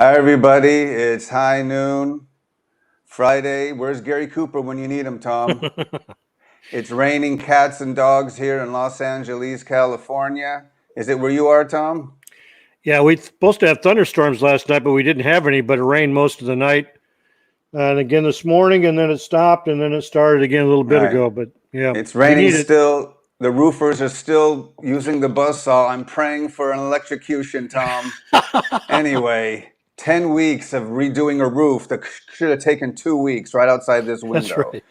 Hi, everybody. It's high noon, Friday. Where's Gary Cooper when you need him, Tom? It's raining cats and dogs here in Los Angeles, California. Is it where you are, Tom? Yeah, we were supposed to have thunderstorms last night, but we didn't have any, but it rained most of the night. And again this morning, and then it stopped, and then it started again a little bit ago. But yeah, it's raining still. The roofers are still using the buzzsaw. I'm praying for an electrocution, Tom. Anyway, 10 weeks of redoing a roof that should have taken 2 weeks right outside this window. That's right.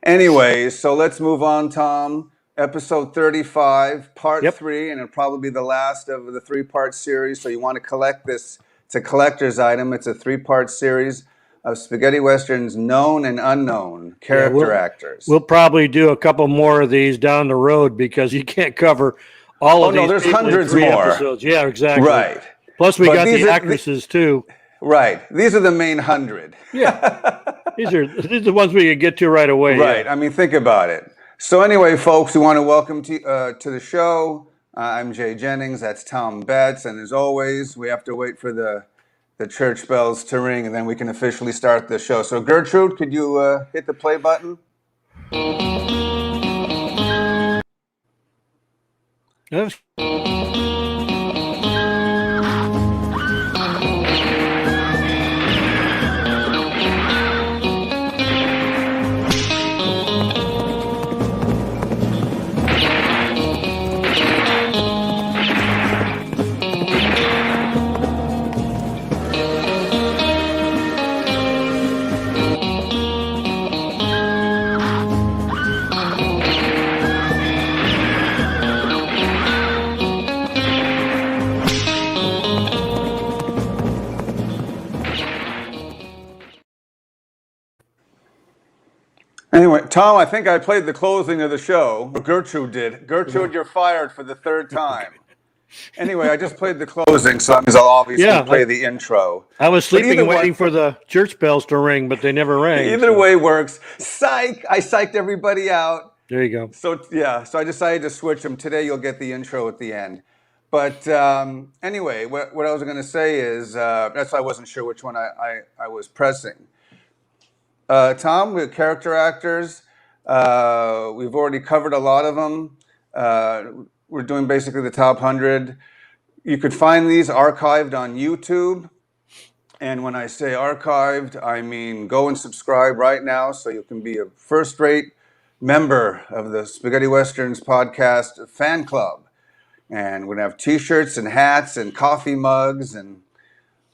Anyway, so let's move on, Tom. Episode 35, part 3, and it'll probably be the last of the 3-part series. So you want to collect this. It's a collector's item. It's a 3-part series of spaghetti westerns, known and unknown character actors. We'll probably do a couple more of these down the road because you can't cover all of these. Oh, no, there's hundreds more. Episodes. Yeah, exactly. Right. Plus, we got the actresses, too. Right. These are the main 100. Yeah. These are the ones we can get to right away. Right. Yeah. I mean, think about it. So anyway, folks, we want to welcome to the show. I'm Jay Jennings. That's Tom Betts. And as always, we have to wait for the church bells to ring, and then we can officially start the show. So, Gertrude, could you hit the play button? Yes. Anyway, Tom, I think I played the closing of the show. Gertrude did. Gertrude, you're fired for the 3rd time. Anyway, I just played the closing, so that means I'll obviously play the intro. I was sleeping waiting for the church bells to ring, but they never rang. Either way works. Psych! I psyched everybody out. There you go. So, yeah, so I decided to switch them. Today, you'll get the intro at the end. But anyway, what I was going to say is, that's why I wasn't sure which one I was pressing. Tom, we're character actors. We've already covered a lot of them. We're doing basically the top 100. You could find these archived on YouTube. And when I say archived, I mean go and subscribe right now so you can be a first-rate member of the Spaghetti Westerns podcast fan club. And we're going to have T-shirts and hats and coffee mugs, and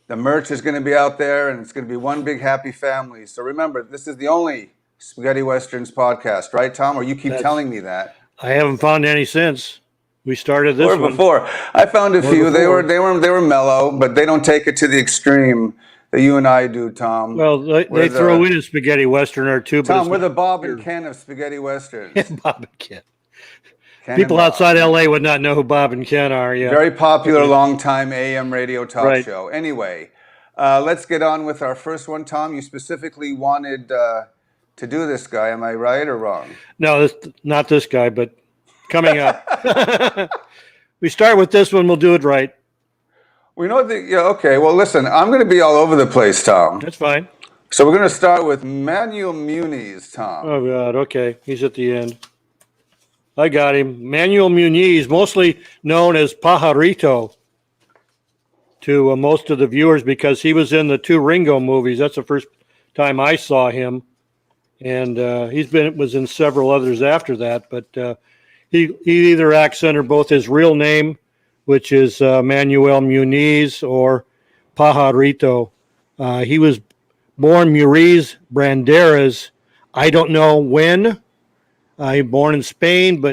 the merch is going to be out there, and it's going to be one big happy family. So remember, this is the only Spaghetti Westerns podcast, right, Tom? Or you keep telling me that. I haven't found any since we started this one. Before. I found a few. They were mellow, but they don't take it to the extreme that you and I do, Tom. Well, they throw in a spaghetti western or two. Tom, we're the Bob and Ken of spaghetti westerns. Bob and Ken. People outside LA would not know who Bob and Ken are. Yeah, very popular, long-time AM radio talk show. Anyway, let's get on with our first one. Tom, you specifically wanted to do this guy. Am I right or wrong? No, not this guy, but coming up. We start with this one. We'll do it right. We know that. Yeah. Okay. Well, listen. I'm going to be all over the place, Tom. That's fine. So we're going to start with Manuel Muniz, Tom. Oh God. Okay, he's at the end. I got him. Manuel Muniz, mostly known as Pajarito to most of the viewers because he was in the 2 Ringo movies. That's the first time I saw him. And was in several others after that. But he either acts under both his real name, which is Manuel Muniz, or Pajarito. He was born Muniz Banderas. I don't know when. He was born in Spain,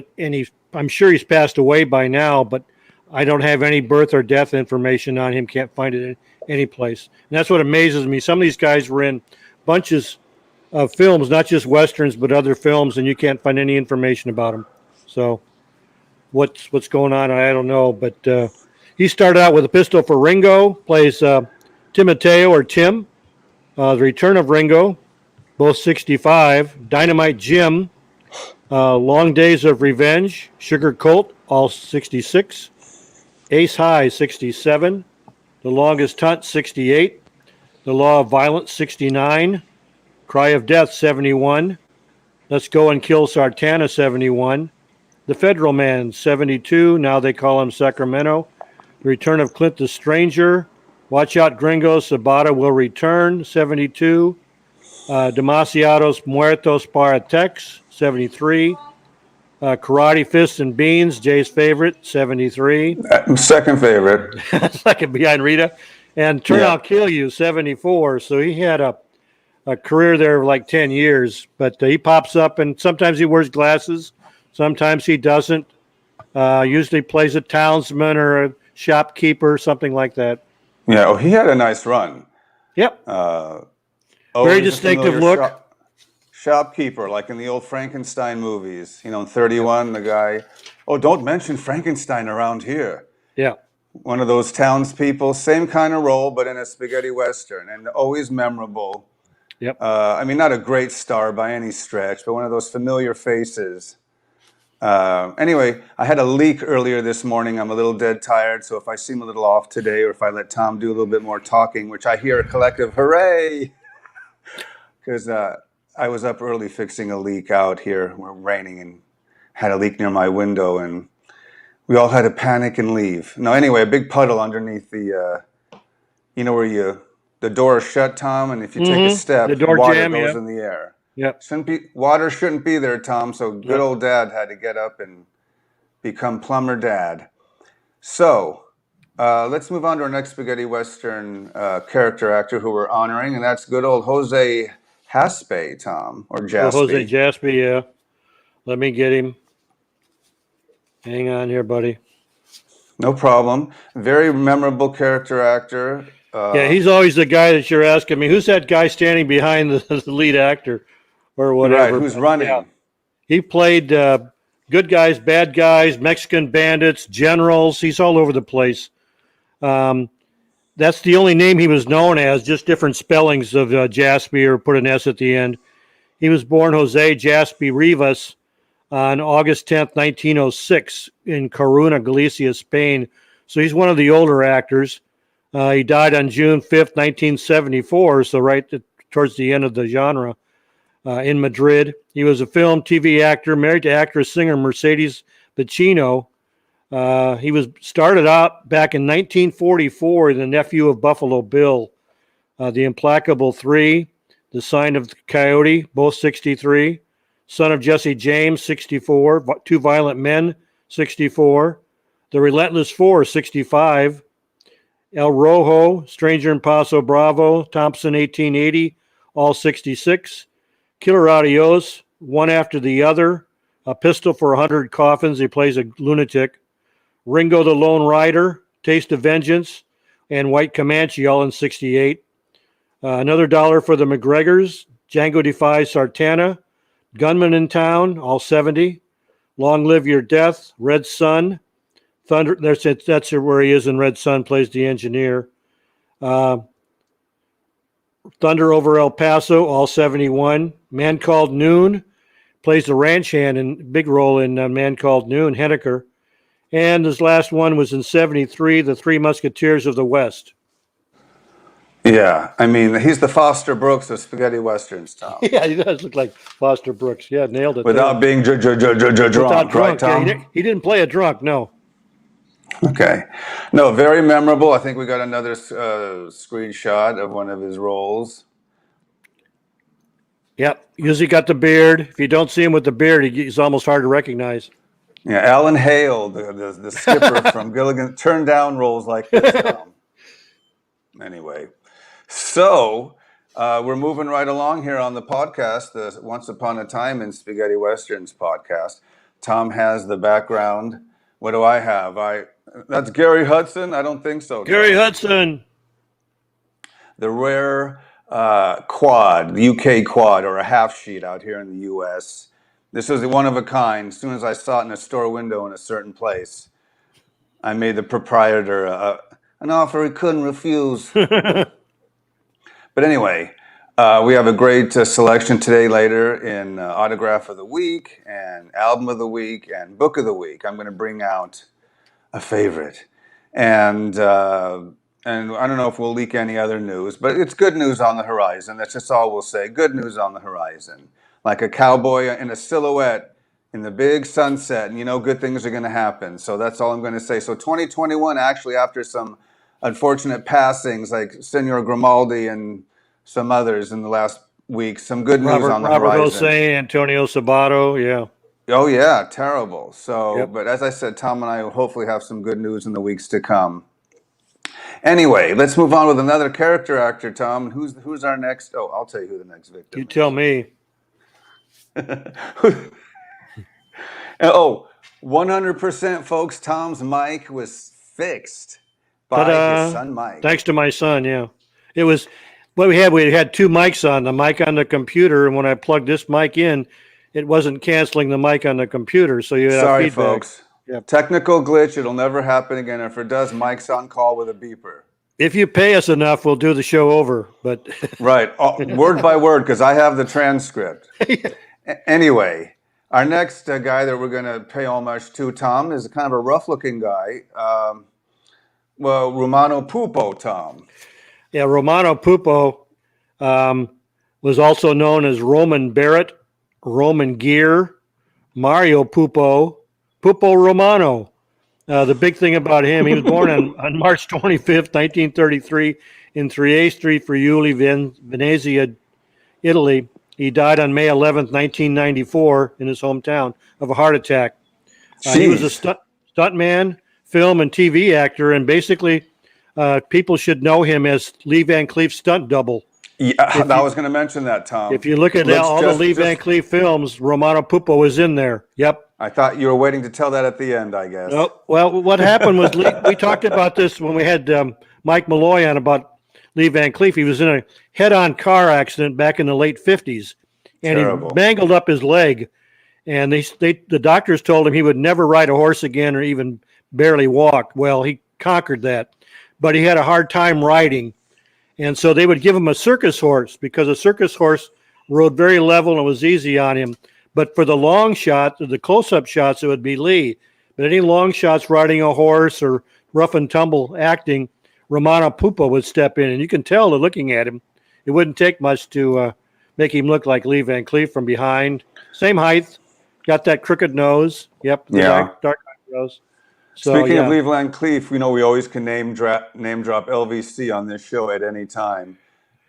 I'm sure he's passed away by now, but I don't have any birth or death information on him. Can't find it in any place. And that's what amazes me. Some of these guys were in bunches of films, not just Westerns, but other films, and you can't find any information about them. So what's going on, I don't know. But he started out with a pistol for Ringo, plays Timoteo or Tim, The Return of Ringo, both 65, Dynamite Jim, Long Days of Revenge, Sugar Colt, all 66, Ace High, 67, The Longest Hunt, 68, The Law of Violence, 69. Cry of Death, 71. Let's Go and Kill Sartana, 71. The Federal Man, 72. Now They Call Him Sacramento. The Return of Clint the Stranger. Watch Out Gringos, Sabata Will Return, 72. Demasiados Muertos para Tex, 73. Karate Fists and Beans, Jay's favorite, 73. Second favorite. Second behind Rita. And Turn I'll Kill You, 74. So he had a career there of like 10 years. But he pops up, and sometimes he wears glasses. Sometimes he doesn't. Usually plays a townsman or a shopkeeper, something like that. Yeah, oh, he had a nice run. Yep. Very distinctive look. Shopkeeper, like in the old Frankenstein movies. You know, in 31, the guy, oh, don't mention Frankenstein around here. Yeah. One of those townspeople, same kind of role, but in a spaghetti Western, and always memorable. Yep. I mean, not a great star by any stretch, but one of those familiar faces. Anyway, I had a leak earlier this morning. I'm a little dead tired, so if I seem a little off today, or if I let Tom do a little bit more talking, which I hear a collective hooray, because I was up early fixing a leak out here. We're raining and had a leak near my window, and we all had to panic and leave. No, anyway, a big puddle underneath the, you know, where the door is shut, Tom, and if you take a step, the door water jam, goes in the air. Yep. Water shouldn't be there, Tom, so good old Dad had to get up and become Plumber Dad. So let's move on to our next spaghetti Western character actor who we're honoring, and that's good old Jose Jaspe, Tom, or Jaspe. Jose Jaspe, yeah. Let me get him. Hang on here, buddy. No problem. Very memorable character actor. Yeah, he's always the guy that you're asking me, who's that guy standing behind the lead actor or whatever? Right, who's running? Yeah. He played good guys, bad guys, Mexican bandits, generals. He's all over the place. That's the only name he was known as, just different spellings of Jaspe, or put an S at the end. He was born Jose Jaspe Rivas on August 10th, 1906 in Coruna, Galicia, Spain. So he's one of the older actors. He died on June 5th, 1974, so towards the end of the genre, in Madrid. He was a film, TV actor, married to actress-singer Mercedes Pacino. He started out back in 1944, the nephew of Buffalo Bill. The Implacable Three, The Sign of the Coyote, both 63. Son of Jesse James, 64. Two Violent Men, 64. The Relentless Four, 65. El Rojo, Stranger in Paso Bravo, Thompson, 1880, all 66. Killer Adios, one after the other. A Pistol for 100 Coffins, he plays a lunatic. Ringo the Lone Rider, Taste of Vengeance, and White Comanche, all in 68. Another $1 for the McGregors, Django Defies Sartana, Gunman in Town, all 70. Long Live Your Death, Red Sun, Thunder. That's where he is in Red Sun, plays the engineer. Thunder Over El Paso, all 71. Man Called Noon, plays the ranch hand in big role in Man Called Noon, Henniker. And his last one was in 73, The Three Musketeers of the West. Yeah, I mean, he's the Foster Brooks of spaghetti westerns, Tom. Yeah, he does look like Foster Brooks. Yeah, nailed it. Without being drunk, right, Tom? Yeah, he didn't play a drunk, no. Okay. No, very memorable. I think we got another screenshot of one of his roles. Yep, usually got the beard. If you don't see him with the beard, he's almost hard to recognize. Yeah, Alan Hale, the skipper from Gilligan, turned down roles like this, Tom. Anyway, so we're moving right along here on the podcast, the Once Upon a Time in Spaghetti Westerns podcast. Tom has the background. What do I have? That's Gary Hudson? I don't think so. Gary Hudson. The rare quad, the UK quad, or a half sheet out here in the US. This was one of a kind. As soon as I saw it in a store window in a certain place, I made the proprietor an offer he couldn't refuse. But anyway, we have a great selection today later in Autograph of the Week and Album of the Week and Book of the Week. I'm going to bring out a favorite. And and I don't know if we'll leak any other news, but it's good news on the horizon. That's just all we'll say. Good news on the horizon. Like a cowboy in a silhouette in the big sunset, and you know good things are going to happen. So that's all I'm going to say. So 2021, actually, after some unfortunate passings like Senor Grimaldi and some others in the last week, some good news on the Robert horizon. Jose, Antonio Sabato, yeah. Oh yeah, terrible. So, Yep. but as I said, Tom and I will hopefully have some good news in the weeks to come. Anyway, let's move on with another character actor, Tom. Who's our next? Oh, I'll tell you who the next victim You is. tell me. Oh, 100% folks, Tom's mic was fixed by Ta-da. his son Mike. Thanks to my son, yeah. It was what we had two mics on, the mic on the computer, and when I plugged this mic in, it wasn't canceling the mic on the computer, so you had Sorry, feedback. folks. Yep. Technical glitch. It'll never happen again. If it does, Mike's on call with a beeper. If you pay us enough, we'll do the show over, but Right, word by word, because I have the transcript. Anyway, our next guy that we're going to pay homage to, Tom, is kind of a rough-looking guy. Well, Romano Puppo, Tom. yeah, Romano Puppo was also known as Roman Barrett, Roman Gear, Mario Puppo, Puppo Romano. The big thing about him, he was born on March 25th, 1933, in Trieste, Friuli, Venezia, Italy. He died on May 11th, 1994, in his hometown of a heart attack. He was a stuntman, film, and TV actor, and basically people should know him as Lee Van Cleef's stunt double. Yeah, I was going to mention that, Tom. If you look at all the Lee Van Cleef films, Romano Puppo was in there. Yep. I thought you were waiting to tell that at the end, I guess. Oh, well, what happened was we talked about this when we had Mike Malloy on about Lee Van Cleef. He was in a head-on car accident back in the late 50s, and Terrible. he mangled up his leg. And the doctors told him he would never ride a horse again or even barely walk. Well, he conquered that, but he had a hard time riding. And so they would give him a circus horse because a circus horse rode very level and was easy on him. But for the long shot, the close-up shots, it would be Lee. But any long shots riding a horse or rough and tumble acting, Romano Puppo would step in. And you can tell looking at him, it wouldn't take much to make him look like Lee Van Cleef from behind. Same height, got that crooked nose. Yep, dark nose. So, Speaking of Lee Van Cleef, we always can name drop LVC on this show at any time.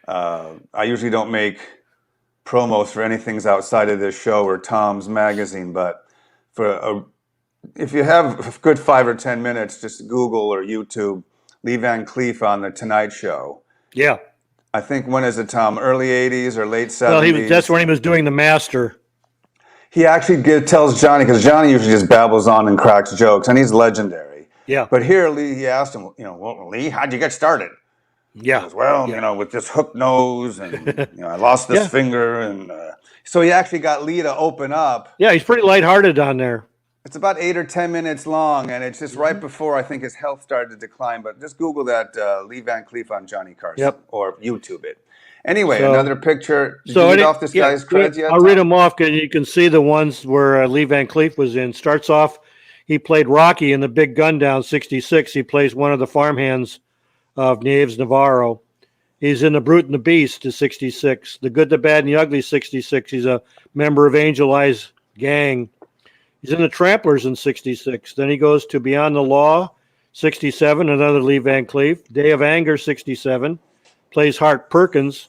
I usually don't make promos for anything outside of this show or Tom's magazine, but if you have a good 5 or 10 minutes, just Google or YouTube Lee Van Cleef on the Tonight Show. Yeah. I think when is it, Tom? Early 80s or late 70s? Well, that's when he was doing The Master. He actually tells Johnny, because Johnny usually just babbles on and cracks jokes, and he's legendary. Yeah. But here, Lee, he asked him, well, Lee, how'd you get started? Yeah. He goes, well, with this hooked nose, and I lost this finger, and so he actually got Lee to open up. Yeah, he's pretty lighthearted on there. It's about 8 or 10 minutes long, and it's just right before I think his health started to decline. But just Google that Lee Van Cleef on Johnny Carson, or YouTube it. Anyway, another picture. Did you read off this guy's creds yet? I'll read them off because you can see the ones where Lee Van Cleef was in. Starts off, he played Rocky in The Big Gun Down, 66. He plays one of the farmhands of Nieves Navarro. He's in The Brute and the Beast, 66. The Good, the Bad, and the Ugly, 66. He's a member of Angel Eyes gang. He's in The Tramplers in 66. Then he goes to Beyond the Law, 67, another Lee Van Cleef. Day of Anger, 67. Plays Hart Perkins,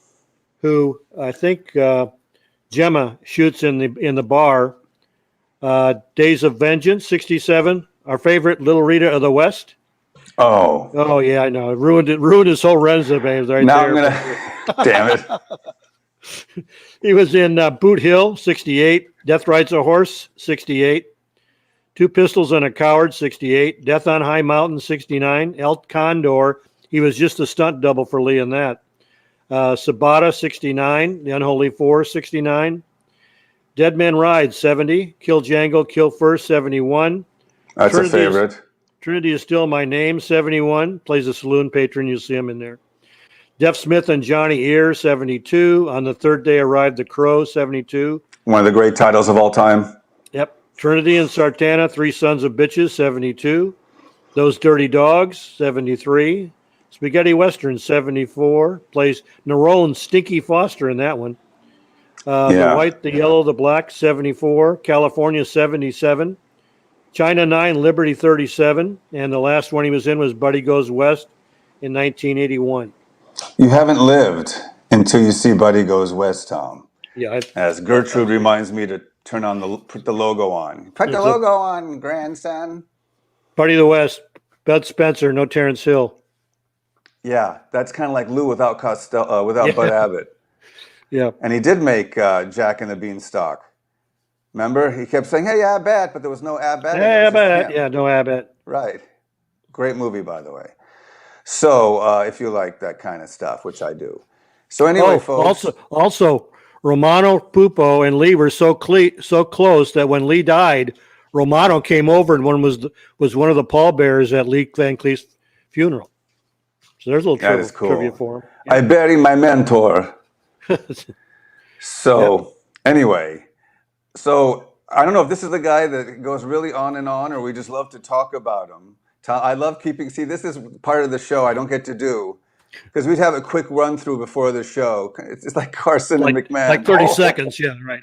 who I think Gemma shoots in the bar. Days of Vengeance, 67. Our favorite, Little Rita of the West. Oh yeah, I know. It ruined his whole resume right now there. I'm gonna damn it. He was in Boot Hill, 68. Death Rides a Horse, 68. Two Pistols and a Coward, 68. Death on High Mountain, 69. El Condor, he was just a stunt double for Lee in that. Sabata, 69. The Unholy Four, 69. Dead Men Ride, 70. Kill Django, Kill First, 71. That's a favorite. Trinity is Still My Name, 71. Plays a saloon patron. You'll see him in there. Deaf Smith and Johnny Ear, 72. On the Third Day Arrived the Crow, 72. One of the great titles of all time. Yep. Trinity and Sartana, Three Sons of Bitches, 72. Those Dirty Dogs, 73. Spaghetti Western, 74. Plays Nerone Stinky Foster in that one. The White, the Yellow, the Black, 74. California, 77. China 9, Liberty, 37. And the last one he was in was Buddy Goes West in 1981. You haven't lived until you see Buddy Goes West, Tom. Yeah. As Gertrude reminds me to put the logo on. Put the logo on, grandson. Buddy the West, Bud Spencer, no Terrence Hill. Yeah, that's kind of like Lou without Bud Abbott. Yeah. And he did make Jack and the Beanstalk. Remember? He kept saying, hey, Abbott, but there was no Abbott. Yeah, Abbott. Yeah, no Abbott. Right. Great movie, by the way. So if you like that kind of stuff, which I do. So anyway, folks. Also, Romano Puppo and Lee were so close that when Lee died, Romano came over and was one of the pallbearers at Lee Van Cleef's funeral. So there's a little trivia for him. Yeah. I bury my mentor. So anyway, I don't know if this is the guy that goes really on and on, or we just love to talk about him. I love this is part of the show I don't get to do, because we'd have a quick run through before the show. It's like Carson and McMahon. Like 30 seconds, yeah, right.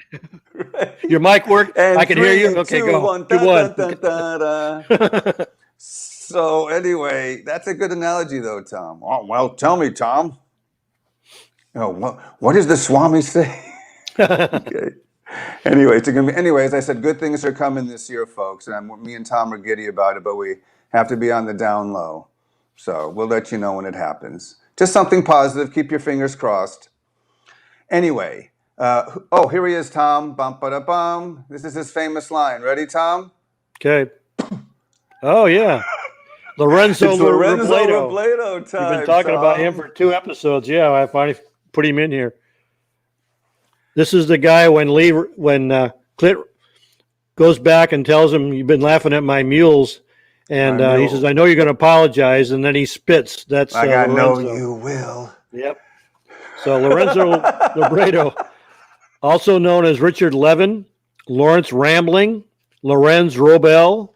Right. Your mic worked? I can hear you? Okay, go. 1. So anyway, that's a good analogy though, Tom. Oh, well, tell me, Tom. What does the Swami say? Okay. Anyways, I said good things are coming this year, folks, and me and Tom are giddy about it, but we have to be on the down low. So we'll let you know when it happens. Just something positive. Keep your fingers crossed. Anyway, here he is, Tom. Bum, ba, da, bum. This is his famous line. Ready, Tom? Okay. Oh, yeah. Lorenzo Robledo time. We've been talking about him for 2 episodes. Yeah, I finally put him in here. This is the guy when Clit goes back and tells him, you've been laughing at my mules. And he says, I know you're going to apologize. And then he spits. That's I know Lorenzo. you will. Yep. So Lorenzo Robledo, also known as Richard Levin, Lawrence Rambling, Lorenz Robel,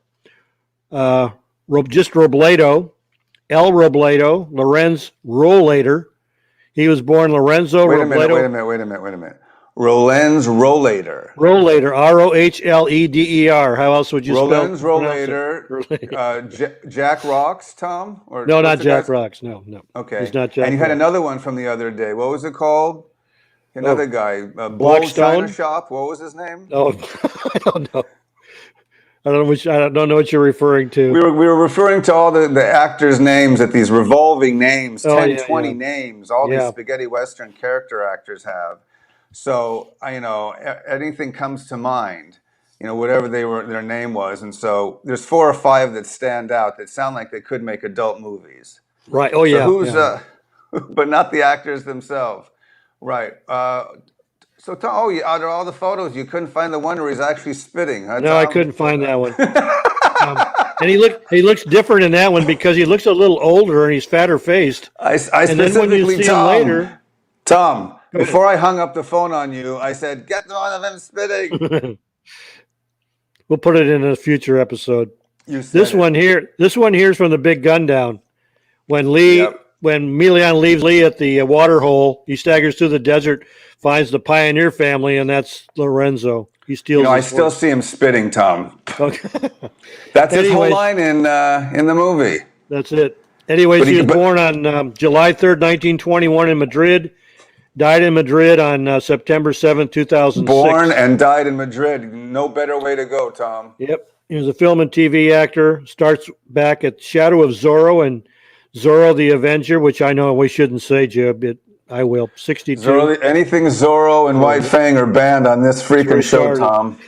just Robledo, El Robledo, Lorenz Rollator. He was born Lorenzo Robledo. Wait a minute. Lorenz Rollator. Rollator, Rohleder. How else would you spell it? Lorenz Rollator. Jack Rocks, Tom? Or no, not Jack Rocks. No. Okay. He's not Jack And you had Rocks. another one from the other day. What was it called? Another guy. Blackstone China Shop. What was his name? Oh, I don't know. I don't know what you're referring to. We were referring to all the actors' names at these revolving names, 20 names, all these spaghetti Western character actors have. So, anything comes to mind, whatever their name was. And so there's 4 or 5 that stand out that sound like they could make adult movies. Right. Oh, so but not the actors themselves. Right. So, out of all the photos, you couldn't find the one where he's actually spitting. Huh, no, Tom? I couldn't find that one. And he looks different in that one because he looks a little older and he's fatter faced. I specifically, then when you see him later, Tom, before I hung up the phone on you, I said, get one of them spitting. We'll put it in a future episode. This one here is from the Big Gun Down. When Milian leaves Lee at the water hole, he staggers through the desert, finds the Pioneer family, and that's Lorenzo. He steals. I still see him spitting, Tom. Okay. That's his whole line in the movie. That's it. Anyways, he was born on July 3rd, 1921 in Madrid. Died in Madrid on September 7th, 2006. Born and died in Madrid. No better way to go, Tom. Yep. He was a film and TV actor. Starts back at Shadow of Zorro and Zorro the Avenger, which I know we shouldn't say, Jib. I will. 62. Anything Zorro and White Fang are banned on this freaking show, Tom.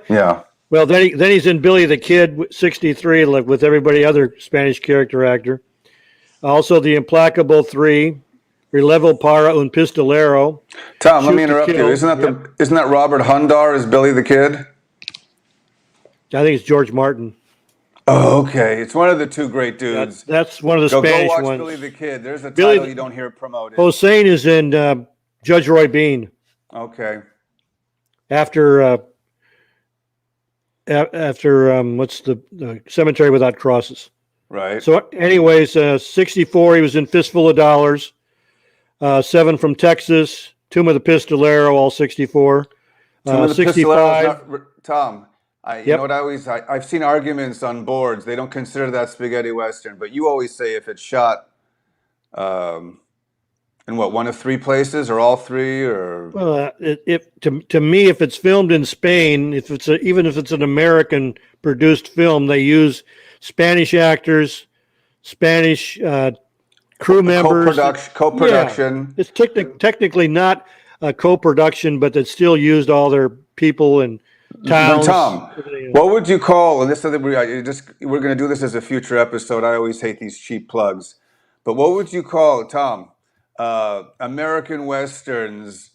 Yeah. Well, then he's in Billy the Kid, 63, like with everybody other Spanish character actor. Also, The Implacable 3, Relevo para un Pistolero. Tom, let me interrupt you. Isn't that Robert Hundar as Billy the Kid? I think it's George Martin. Oh, okay. It's one of the 2 great dudes. That's one of the Spanish go watch ones. Billy the Kid. There's a title you don't hear promoted. Hossein is in Judge Roy Bean. Okay. After what's the Cemetery Without Crosses? Right. So, anyways, 64, he was in Fistful of Dollars. 7 from Texas, Tomb of the Pistolero, all 64. Tomb of the 65. Pistoleros, Tom. You know what I've seen arguments on boards. They don't consider that spaghetti western, but you always say if it's shot in one of 3 places or all 3 or. Well, to me, if it's filmed in Spain, even if it's an American produced film, they use Spanish actors, Spanish crew members. Co-production. Yeah, it's technically not a co-production, but they still used all their people and towns. Tom, what would you call, and this we're going to do this as a future episode. I always hate these cheap plugs. But what would you call, Tom, American Westerns,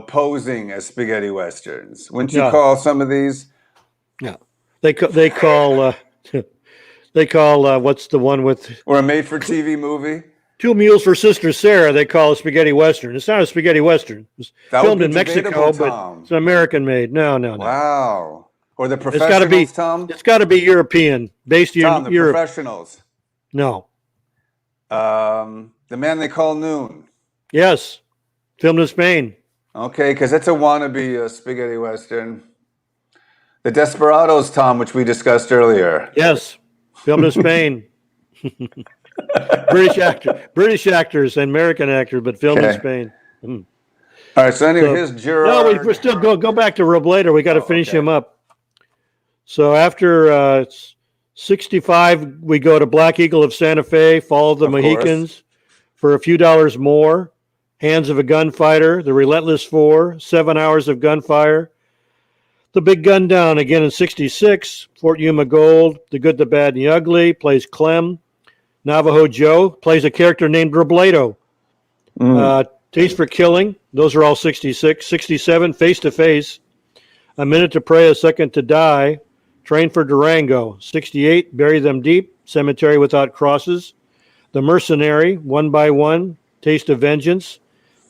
posing as spaghetti Westerns? Wouldn't you call some of these? Yeah. They call what's the one with... Or a made-for-TV movie? Two Mules for Sister Sarah, they call a spaghetti Western. It's not a spaghetti Western. It's filmed in Mexico, but it's American made. No. Wow. Or the Professionals, Tom? It's got to be European, based in Europe. The Professionals. No. The Man They Call Noon. Yes. Filmed in Spain. Okay, because it's a wannabe spaghetti Western. The Desperados, Tom, which we discussed earlier. Yes. Filmed in Spain. British actors and American actors, but filmed in Spain. All right, so anyway, here's Gerhard. No, we're still go back to Robledo. We got to finish him up. So after 65, we go to Black Eagle of Santa Fe, Fall of the Mohicans for a few dollars more. Hands of a Gunfighter, The Relentless Four, 7 hours of gunfire. The Big Gun Down again in 66. Fort Yuma Gold, The Good, the Bad, and the Ugly, plays Clem. Navajo Joe plays a character named Robledo. Taste for Killing, those are all 66. 67, Face to Face. A Minute to Pray, A Second to Die. Train for Durango. 68, Bury Them Deep, Cemetery Without Crosses. The Mercenary, One by One, Taste of Vengeance.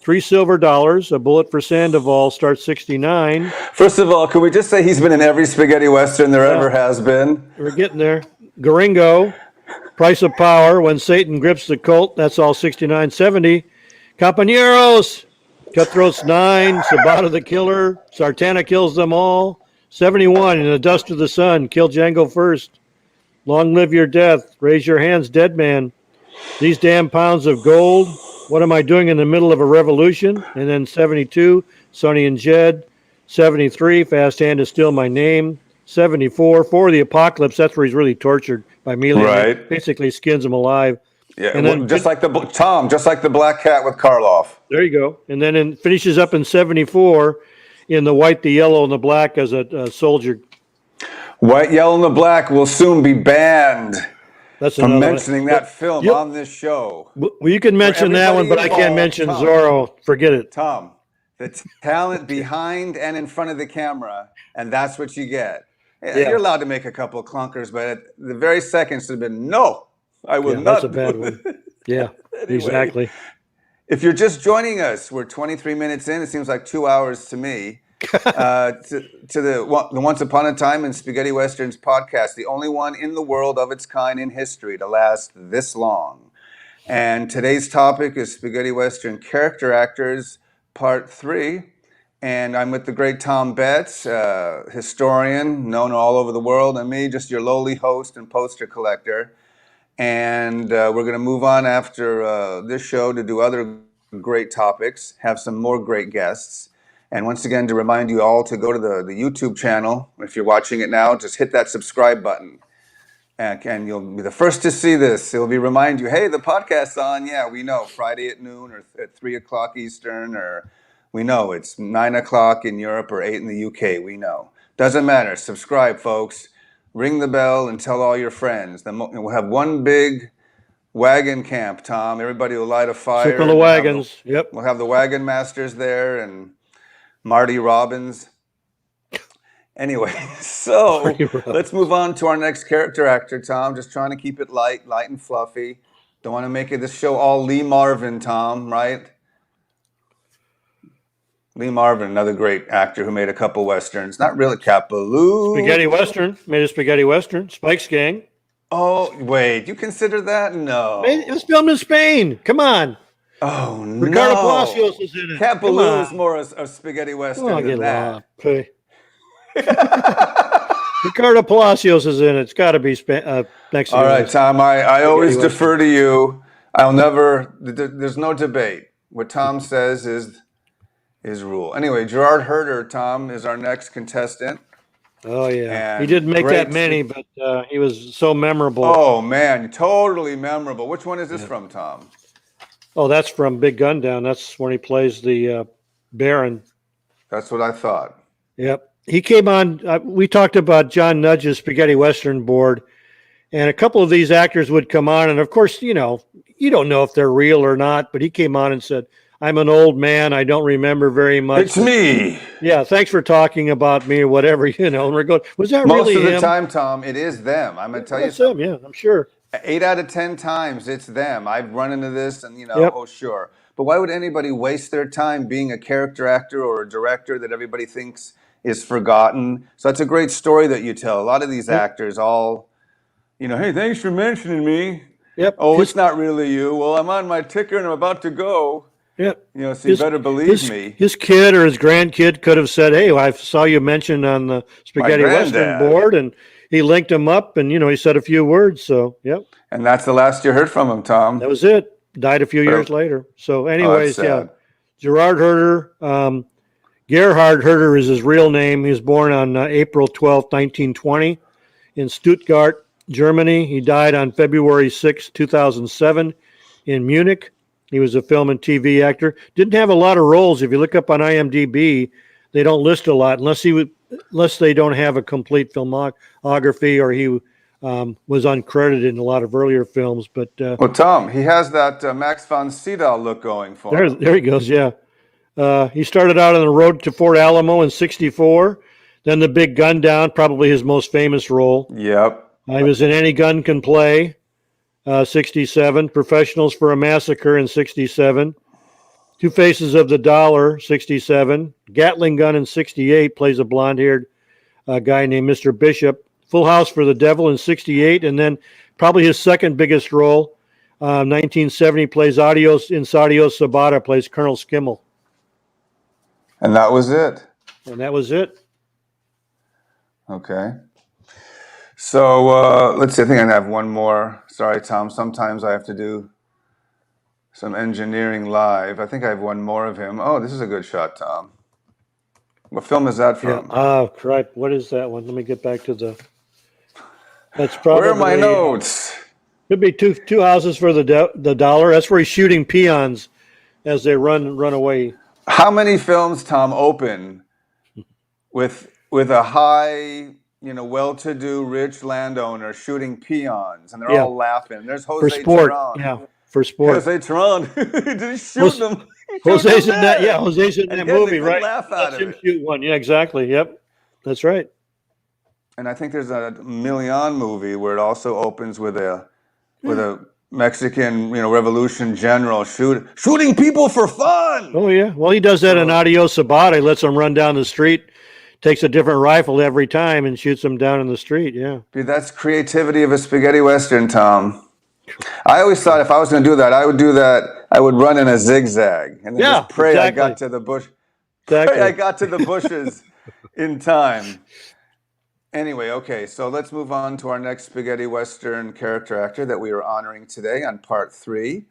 $3 silver, A Bullet for Sandoval, starts 69. First of all, can we just say he's been in every spaghetti Western there ever has been? We're getting there. Gringo, Price of Power, When Satan Grips the Colt, that's all 69. 70, Compañeros, Cutthroats 9, Sabata the Killer, Sartana Kills Them All. 71, In the Dust of the Sun, Kill Django First. Long Live Your Death, Raise Your Hands, Dead Man. These Damn Pounds of Gold, What Am I Doing in the Middle of a Revolution? And then 72, Sonny and Jed. 73, Fast Hand Is Still My Name. 74, For the Apocalypse, that's where he's really tortured by Mealy. Right. Basically skins him alive. Yeah, and then just like the Black Cat with Karloff. There you go. And then finishes up in 74 in The White, the Yellow, and the Black as a soldier. White, Yellow, and the Black will soon be banned from mentioning that film on this show. Well, you can mention that one, but I can't mention Zorro. Forget it. Tom, the talent behind and in front of the camera, and that's what you get. Yeah. You're allowed to make a couple of clunkers, but at the very second should have been, no, I will not. That's a bad one. Yeah, anyway, exactly. If you're just joining us, we're 23 minutes in. It seems like 2 hours to me. To the Once Upon a Time in Spaghetti Westerns podcast, the only one in the world of its kind in history to last this long. And today's topic is Spaghetti Western Character Actors, Part 3. And I'm with the great Tom Betts, historian, known all over the world, and me, just your lowly host and poster collector. And we're going to move on after this show to do other great topics, have some more great guests. And once again, to remind you all to go to the YouTube channel. If you're watching it now, just hit that subscribe button. And you'll be the first to see this. It'll remind you, hey, the podcast's on. Yeah, we know, Friday at noon or at 3 o'clock Eastern, or we know it's 9 o'clock in Europe or 8 in the UK. We know. Doesn't matter. Subscribe, folks. Ring the bell and tell all your friends. Then we'll have one big wagon camp, Tom. Everybody will light a fire. Circle of wagons. Yep. We'll have the wagon masters there and Marty Robbins. Anyway, so let's move on to our next character actor, Tom. Just trying to keep it light and fluffy. Don't want to make this show all Lee Marvin, Tom, right? Lee Marvin, another great actor who made a couple westerns. Not really Capaloo. Spaghetti Western. Made a spaghetti Western. Spike's Gang. Oh, wait, you consider that? No. It was filmed in Spain. Come on. Oh, Ricardo no. Palacios is in it. Come Capaloo is on. more a spaghetti western Oh, than get that. lost. Hey. Ricardo Palacios is in it. It's got to be Mexican. All right, Western. Tom, I always Spaghetti defer to you. I'll never, there's no debate. What Tom says is rule. Anyway, Gerhard Herder, Tom, is our next contestant. Oh, yeah. And He didn't make that great- many, but he was so memorable. Oh, man, totally memorable. Which one is this from, Tom? Oh, that's from Big Gun Down. That's when he plays the Baron. That's what I thought. Yep. He came on. We talked about John Nudge's Spaghetti Western board, and a couple of these actors would come on. And of course, you don't know if they're real or not, but he came on and said, "I'm an old man. I don't remember very much." It's me. Yeah. Thanks for talking about me or whatever, And we're going, was that Most really of the him? time, Tom, it is them. I'm going to tell you That's something. him. Yeah, I'm sure. 8 out of 10 times, it's them. I've run into this and, Yep. oh, sure. But why would anybody waste their time being a character actor or a director that everybody thinks is forgotten? So that's a great story that you tell. A lot of these actors all, hey, thanks for mentioning me. Yep. Oh, it's not really you. Well, I'm on my ticker and I'm about to go. Yep. So you better believe me. His kid or his grandkid could have said, "Hey, I saw you mentioned on the Spaghetti Western granddad. board," and he linked him up, and he said a few words. So, yep, And that's the last you heard from him, Tom. that was it. Died a few years later. So, anyways, sad. Gerhard Herder. Gerhard Herder is his real name. He was born on April 12th, 1920, in Stuttgart, Germany. He died on February 6, 2007, in Munich. He was a film and TV actor. Didn't have a lot of roles. If you look up on IMDb, they don't list a lot unless they don't have a complete filmography or he was uncredited in a lot of earlier films. But Well, Tom, he has that Max von Sydow look going for him. there he goes. Yeah, he started out on the road to Fort Alamo in '64. Then the Big Gun Down, probably his most famous role. Yep. He was in Any Gun Can Play, '67. Professionals for a Massacre in '67. Two Faces of the Dollar, '67. Gatling Gun in '68, plays a blonde-haired guy named Mr. Bishop. Full House for the Devil in '68, and then probably his second biggest role, 1970, plays Adios Sabata, plays Colonel Skimmel. And that was it. And that was it. Okay. So let's see. I think I have one more. Sorry, Tom. Sometimes I have to do some engineering live. I think I have one more of him. Oh, this is a good shot, Tom. What film is that from? Oh, crap. What is that one? Let me get back to the... That's probably... Where are my notes? Could be two houses for the dollar. That's where he's shooting peons as they run away. How many films, Tom, open with a high, well-to-do, rich landowner shooting peons, and they're all laughing? There's Jose For sport. Theron. Yeah, for sport. Jose Theron. Did he shoot them? Jose's in that. Yeah, Jose's in that movie, right? Laugh out of him it. shoot one. Yeah, exactly. Yep, that's right. And I think there's a Million movie where it also opens with a Mexican, revolution general shooting people for fun. Oh yeah. Well, he does that in Adios Sabata. He lets them run down the street, takes a different rifle every time, and shoots them down in the street. Yeah. Dude, that's creativity of a spaghetti western, Tom. I always thought if I was going to do that, I would run in a zigzag and then just pray exactly. I got to the bush. Exactly. Pray I got to the bushes in time. Anyway, okay, so let's move on to our next spaghetti western character actor that we are honoring today on part 3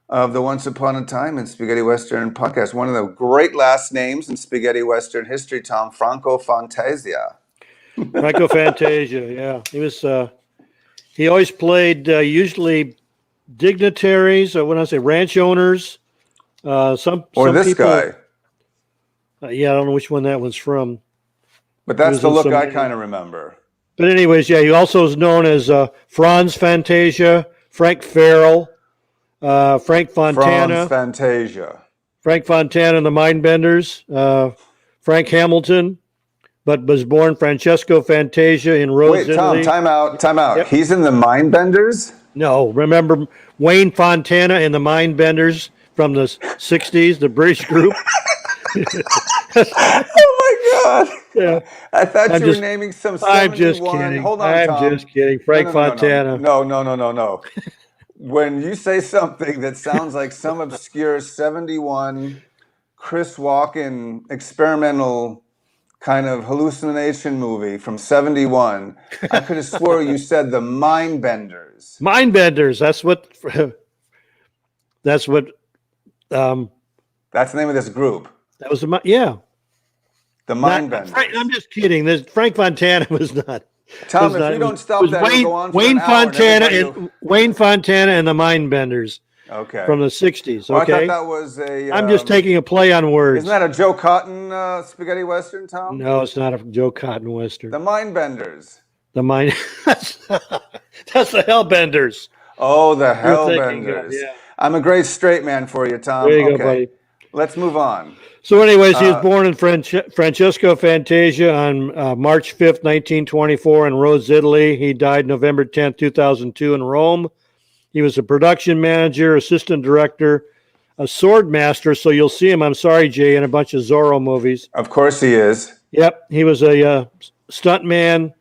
of the Once Upon a Time in Spaghetti Western podcast. One of the great last names in spaghetti western history, Tom, Franco Fantasia. Franco Fantasia, yeah. He was. He always played usually dignitaries, or when I say ranch owners. Some this people, guy. Yeah, I don't know which one that one's from. But that's the look I some- kind of remember. But anyways, yeah, he also is known as Franz Fantasia, Frank Farrell, Frank Fontana, Franz Fantasia. Frank Fontana and the Mindbenders, Frank Hamilton, but was born Francesco Fantasia in Rhodes, Wait, Tom, Italy. time out. Yep. He's in the Mindbenders? No, remember Wayne Fontana and the Mindbenders from the 60s, the British group? Oh my God. Yeah. I thought I'm you were just, naming some I'm just 71. kidding. Hold on, I'm Tom. just kidding. No, Frank no, no, no, no, Fontana. no, no, no, no, no. When you say something that sounds like some obscure 71 Chris Walken experimental kind of hallucination movie from 71, I could have swore you said the Mindbenders. Mindbenders. That's what, um, That's the name of this group. that was yeah. The Not Frank, Mindbenders. I'm just kidding. Frank Fontana was not. Tom, Was if not. you It was, don't stop that, it'll go on for an Wayne hour. Fontana And and Wayne Fontana and the Mindbenders okay. from the '60s. Well, I thought Okay, that was a. I'm just taking a play on words. Isn't that a Joe Cotton spaghetti western, Tom? No, it's not a Joe Cotton Western. The Mindbenders. The Mind. that's the Hellbenders. Oh, the You're thinking of, Hellbenders. yeah. I'm a great straight man for you, Tom. There you Okay. go, buddy. Let's move on. So, anyways, he was born in Francesco Fantasia on March 5th, 1924 in Rhodes, Italy. He died November 10th, 2002 in Rome. He was a production manager, assistant director, a sword master. So you'll see him, I'm sorry, Jay, in a bunch of Zorro movies. Of course he is. Yep. He was a stuntman,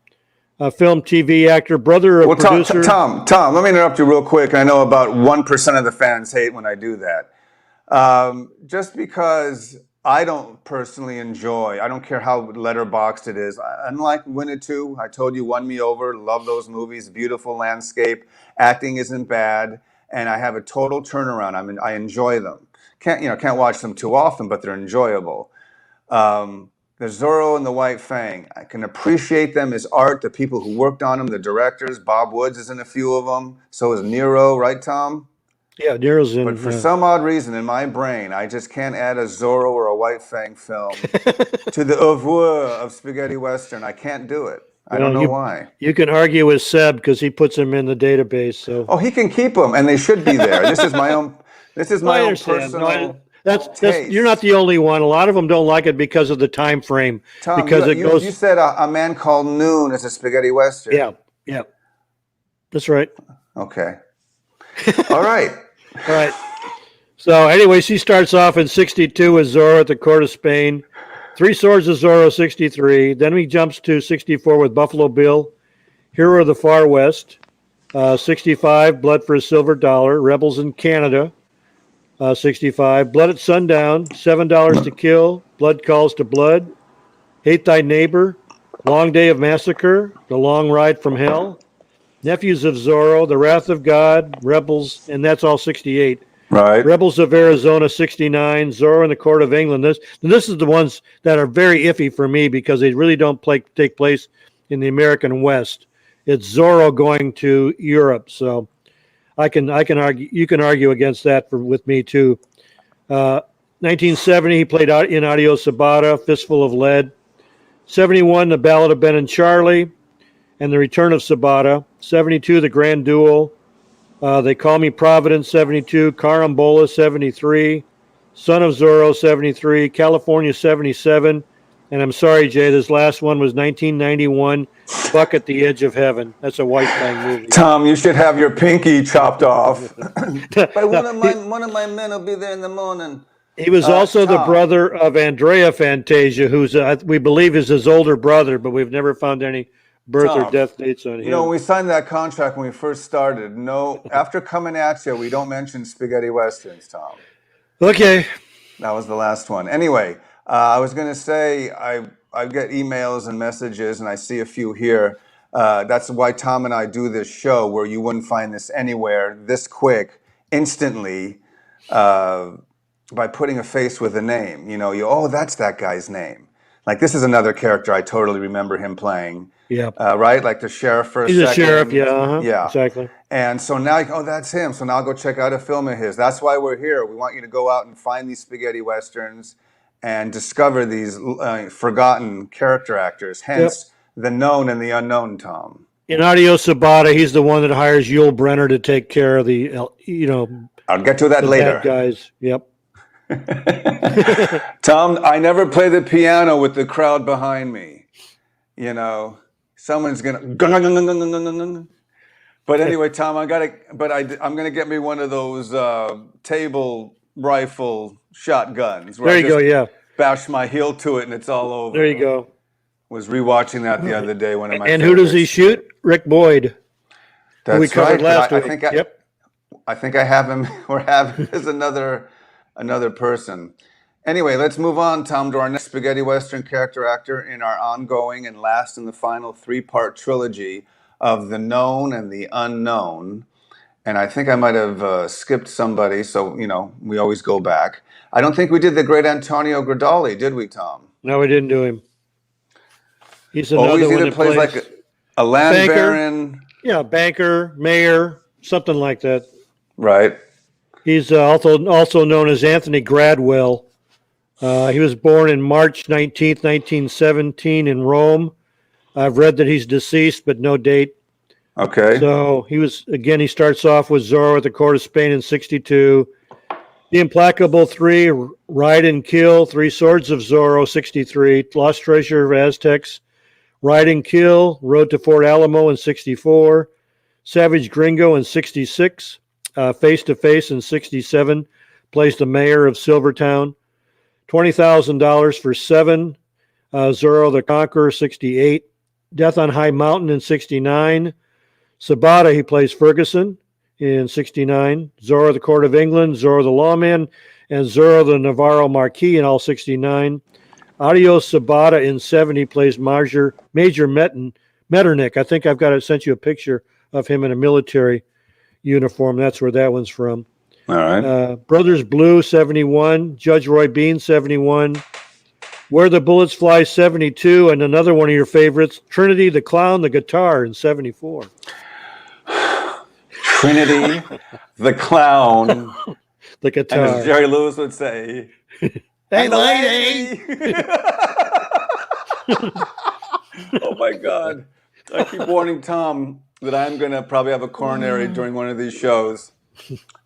a film, TV actor, brother of producer. Tom, let me interrupt you real quick. I know about 1% of the fans hate when I do that. Just because I don't personally enjoy, I don't care how letterboxed it is. Unlike Winnetou, I told you, won me over, love those movies, beautiful landscape, acting isn't bad, and I have a total turnaround. I enjoy them. Can't watch them too often, but they're enjoyable. The Zorro and the White Fang, I can appreciate them as art, the people who worked on them, the directors. Bob Woods is in a few of them. So is Nero, right, Tom? Yeah, Nero's in. But for some odd reason in my brain, I just can't add a Zorro or a White Fang film to the oeuvre of spaghetti western. I can't do it. I don't know why. You can argue with Seb because he puts them in the database. So. Oh, he can keep them, and they should be there. This is my own. This is my own personal. No, that's you're not the only one. A lot of them don't like it because of the time frame. Tom, because you said a Man Called Noon is a spaghetti western. Yeah, that's right. Okay. All right. All right. So, anyways, he starts off in '62 with Zorro at the court of Spain. Three Swords of Zorro, '63. Then he jumps to '64 with Buffalo Bill, Hero of the Far West. '65, Blood for a Silver Dollar. Rebels in Canada. '65, Blood at Sundown. $7 to Kill. Blood Calls to Blood. Hate Thy Neighbor. Long Day of Massacre. The Long Ride from Hell. Nephews of Zorro, The Wrath of God, Rebels, and that's all '68. Right. Rebels of Arizona, '69. Zorro in the Court of England. This is the ones that are very iffy for me because they really don't take place in the American West. It's Zorro going to Europe, so I can argue. You can argue against that with me too. 1970, he played in Adios Sabata, Fistful of Lead. '71, The Ballad of Ben and Charlie, and The Return of Sabata. '72, The Grand Duel. They Call Me Providence, '72. Carambola, '73. Son of Zorro, '73. California, '77. And I'm sorry, Jay, this last one was 1991, Buck at the Edge of Heaven. That's a White Fang movie. Tom, you should have your pinky chopped off. But one of my men will be there in the morning. He was also the brother of Andrea Fantasia, who's we believe is his older brother, but we've never found any birth or death dates on him. You know, when we signed that contract when we first started, after Coming At You, we don't mention spaghetti westerns, Tom. Okay. That was the last one. Anyway, I was going to say I get emails and messages, and I see a few here. That's why Tom and I do this show, where you wouldn't find this anywhere this quick, instantly, by putting a face with a name. Oh, that's that guy's name. Like, this is another character I totally remember him playing. Yeah. Right? Like the sheriff for a second. He's a sheriff, yeah. Yeah. Exactly. And so now, that's him. So now I'll go check out a film of his. That's why we're here. We want you to go out and find these spaghetti westerns and discover these forgotten character actors. Hence, the known and the unknown, Tom. In Adios Sabata, he's the one that hires Yul Brenner to take care of the, I'll get to that later. Bad guys. Yep. Tom, I never play the piano with the crowd behind me. Someone's gonna. But anyway, Tom, I'm gonna get me one of those table rifle shotguns. There you go. Yeah. Bash my heel to it and it's all over. There you go. Was rewatching that the other day. One of my And who does he favorites. shoot? Rick Boyd. Who we That's covered right. But last I week. think Yep. I think I have him or have him as another person. Anyway, let's move on, Tom, to our next spaghetti western character actor in our ongoing and last in the final three-part trilogy of the known and the unknown. And I think I might have skipped somebody, so we always go back. I don't think we did the great Antonio Gradoli, did we, Tom? No, we didn't do him. He's Always another one either that plays plays like a land banker. baron, Yeah, banker, mayor, something like that. right? He's also known as Anthony Gradwell. He was born in March 19th, 1917 in Rome. I've read that he's deceased, but no date. Okay. So he starts off with Zorro at the court of Spain in 62. The Implacable 3, Ride and Kill, Three Swords of Zorro, 63. Lost Treasure of Aztecs, Ride and Kill, Road to Fort Alamo in 64. Savage Gringo in 66. Face to Face in 67. Plays the mayor of Silvertown. $20,000 for 7. Zorro the Conqueror, 68. Death on High Mountain in 69. Sabata, he plays Ferguson in 69. Zorro the Court of England, Zorro the Lawman, and Zorro the Navarro Marquis in all 69. Adios Sabata in 70 plays Major Metternich. I think I've sent you a picture of him in a military uniform. That's where that one's from. All right. Brothers Blue, 71. Judge Roy Bean, 71. Where the Bullets Fly, 72. And another one of your favorites, Trinity the Clown, the Guitar in 74. Trinity the Clown, The and guitar. as Jerry Lewis would say, Hey, "And the lady! lady." Oh my God! I keep warning Tom that I'm gonna probably have a coronary during one of these shows.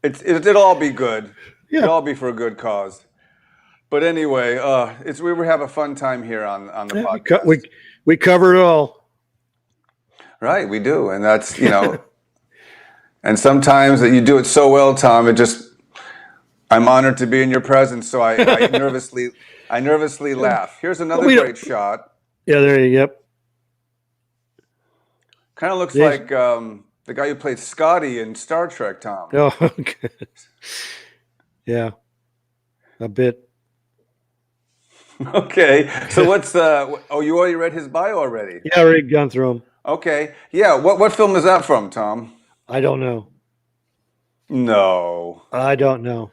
It'll all be good. Yeah. It'll all be for a good cause. But anyway, we were having a fun time here on the podcast. We cover it all. Right, we do, and that's and sometimes that you do it so well, Tom. I'm honored to be in your presence, so I nervously laugh. Here's another great shot. Yeah, there you go. Kind of looks like the guy who played Scotty in Star Trek, Tom. Oh, okay. Yeah, a bit. Okay, so what's you already read his bio already? Yeah, I already gone through them. Okay, yeah. What film is that from, Tom? I don't know. No. I don't know.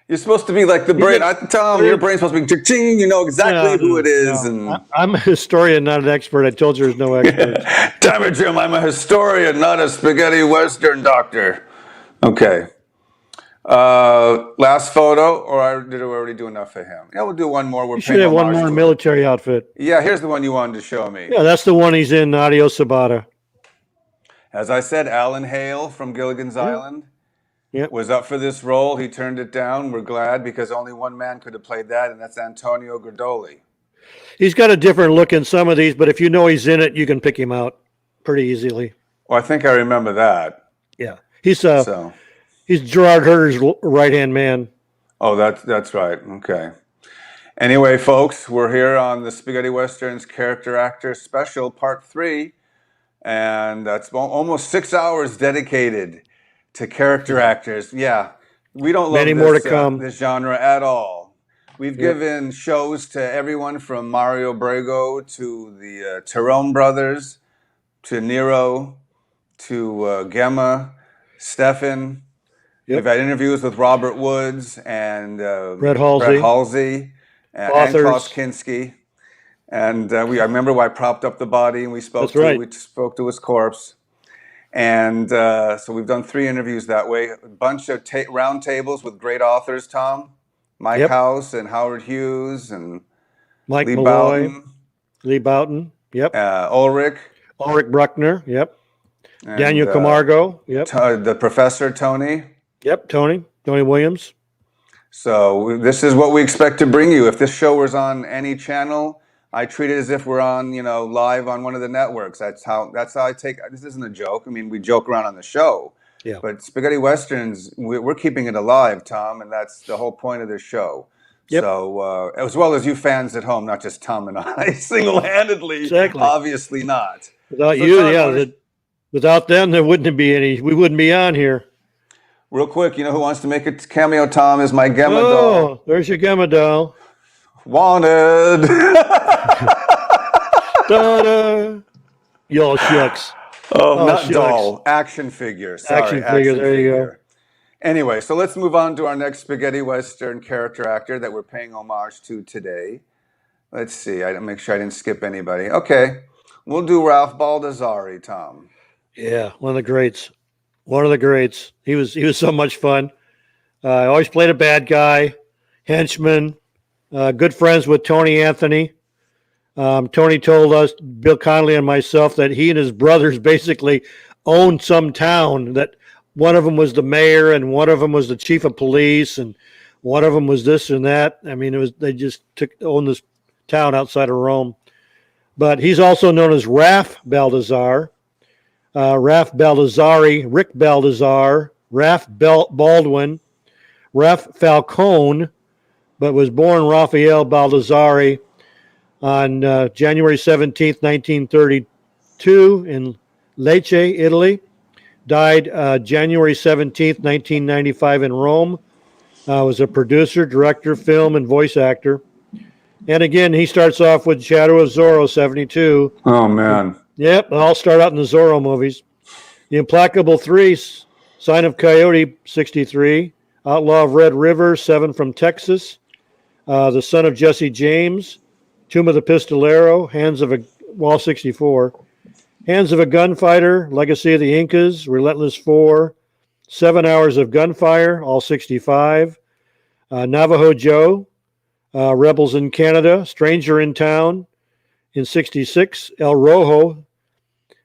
You're supposed to be like the brain. Tom, your brain's supposed to be ching. You know exactly who it is. No. And I'm a historian, not an expert. I told you there's no experts. damn it, Jim! I'm a historian, not a spaghetti western doctor. Okay. Last photo, or did we already do enough of him? Yeah, we'll do one more. You should have one more military outfit. Yeah, here's the one you wanted to show me. Yeah, that's the one he's in, Adios Sabata. As I said, Alan Hale from Gilligan's Island was up for this role. He turned it down. We're glad because only one man could have played that, and that's Antonio Gradoli. He's got a different look in some of these, but if you know he's in it, you can pick him out pretty easily. Well, I think I remember that. Yeah, he's Gerhard Herder's right-hand man. Oh, that's right. Okay. Anyway, folks, we're here on the Spaghetti Westerns Character Actor Special, Part 3. And that's almost 6 hours dedicated to character actors. Yeah, we don't love more to come. This genre at all. We've given shows to everyone from Mario Brego to the Tyrone brothers, to Nero, to Gemma, Stefan. We've had interviews with Robert Woods and Brett Halsey, and Klaus Kinski. And I remember I propped up the body and we spoke to his corpse. And so we've done 3 interviews that way. A bunch of round tables with great authors, Tom. Mike House and Howard Hughes and Mike Lee Malloy, Boughton. Lee Boughton, Ulrich Bruckner, and, Daniel Camargo, the Professor, Tony. Tony Williams. So this is what we expect to bring you. If this show was on any channel, I treat it as if we're on, live on one of the networks. That's how I take. This isn't a joke. I mean, we joke around on the show. Yeah. But Spaghetti Westerns, we're keeping it alive, Tom, and that's the whole point of this show. Yep. So, as well as you fans at home, not just Tom and I, single-handedly, Exactly. obviously not. Without So, you, Tom, yeah. Without them, there wouldn't be any. We wouldn't be on here. real quick, you know who wants to make a cameo, Tom, is my Gemma doll. Oh, there's your Gemma doll. Wanted. Ta-da! Y'all shucks. Oh, not shucks. doll. Action figure. Sorry, Action figure, there you go. Anyway, so let's move on to our next spaghetti western character actor that we're paying homage to today. Let's see. I make sure I didn't skip anybody. Okay. We'll do Ralph Baldassarre, Tom. Yeah, one of the greats. One of the greats. He was so much fun. Always played a bad guy, henchman, good friends with Tony Anthony. Tony told us, Bill Connolly and myself, that he and his brothers basically owned some town, that one of them was the mayor and one of them was the chief of police and one of them was this and that. I mean, they just owned this town outside of Rome. But he's also known as Raf Baldassarre, Raf Baldassarre, Rik Battaglia, Raf Baldwin, Raf Falcone, but was born Raffaele Baldassarre on January 17th, 1932 in Lecce, Italy. Died January 17th, 1995 in Rome. Was a producer, director, film, and voice actor. And again, he starts off with Shadow of Zorro, 72. Oh, man. Yep, they all start out in the Zorro movies. The Implacable 3, Sign of Coyote, 63. Outlaw of Red River, 7 from Texas. The Son of Jesse James, Tomb of the Pistolero, Wall 64. Hands of a Gunfighter, Legacy of the Incas, Relentless 4. 7 Hours of Gunfire, all 65. Navajo Joe, Rebels in Canada, Stranger in Town in 66. El Rojo,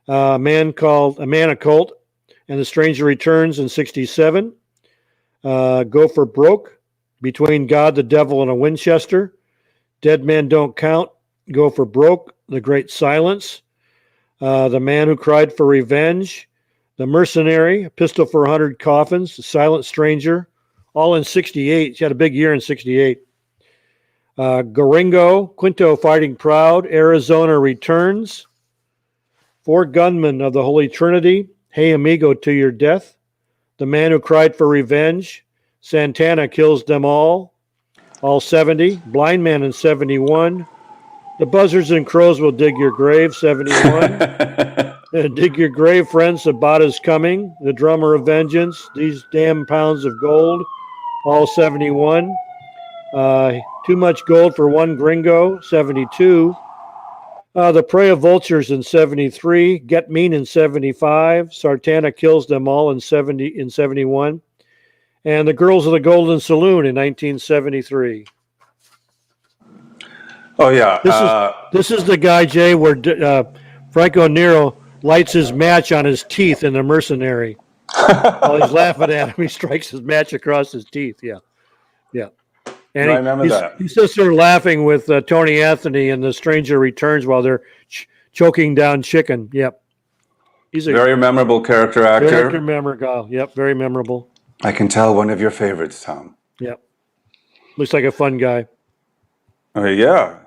A Man Occult, and The Stranger Returns in 67. Go for Broke, Between God, the Devil, and a Winchester. Dead Men Don't Count, Go for Broke, The Great Silence. The Man Who Cried for Revenge, The Mercenary, A Pistol for 100 Coffins, The Silent Stranger, all in 68. She had a big year in 68. Goringo, Quinto Fighting Proud, Arizona Returns, 4 Gunmen of the Holy Trinity, Hey Amigo to Your Death, The Man Who Cried for Revenge, Santana Kills Them All 70, Blind Man in 71, The Buzzards and Crows Will Dig Your Grave, 71, Dig Your Grave, Friends, Sabata's Coming, The Drummer of Vengeance, These Damn Pounds of Gold, all 71, Too Much Gold for One Gringo, 72, The Prey of Vultures in 73, Get Mean in 75, Sartana Kills Them All in 71, and The Girls of the Golden Saloon in 1973. Oh, yeah. This is the guy, Jay, where Franco Nero lights his match on his teeth in The Mercenary. While he's laughing at him, he strikes his match across his teeth. Yeah. And I remember that. He's just sort of laughing with Tony Anthony in The Stranger Returns while they're choking down chicken. Yep. He's a very memorable character actor. Yep, very memorable. I can tell one of your favorites, Tom. Yep. Looks like a fun guy. Yeah.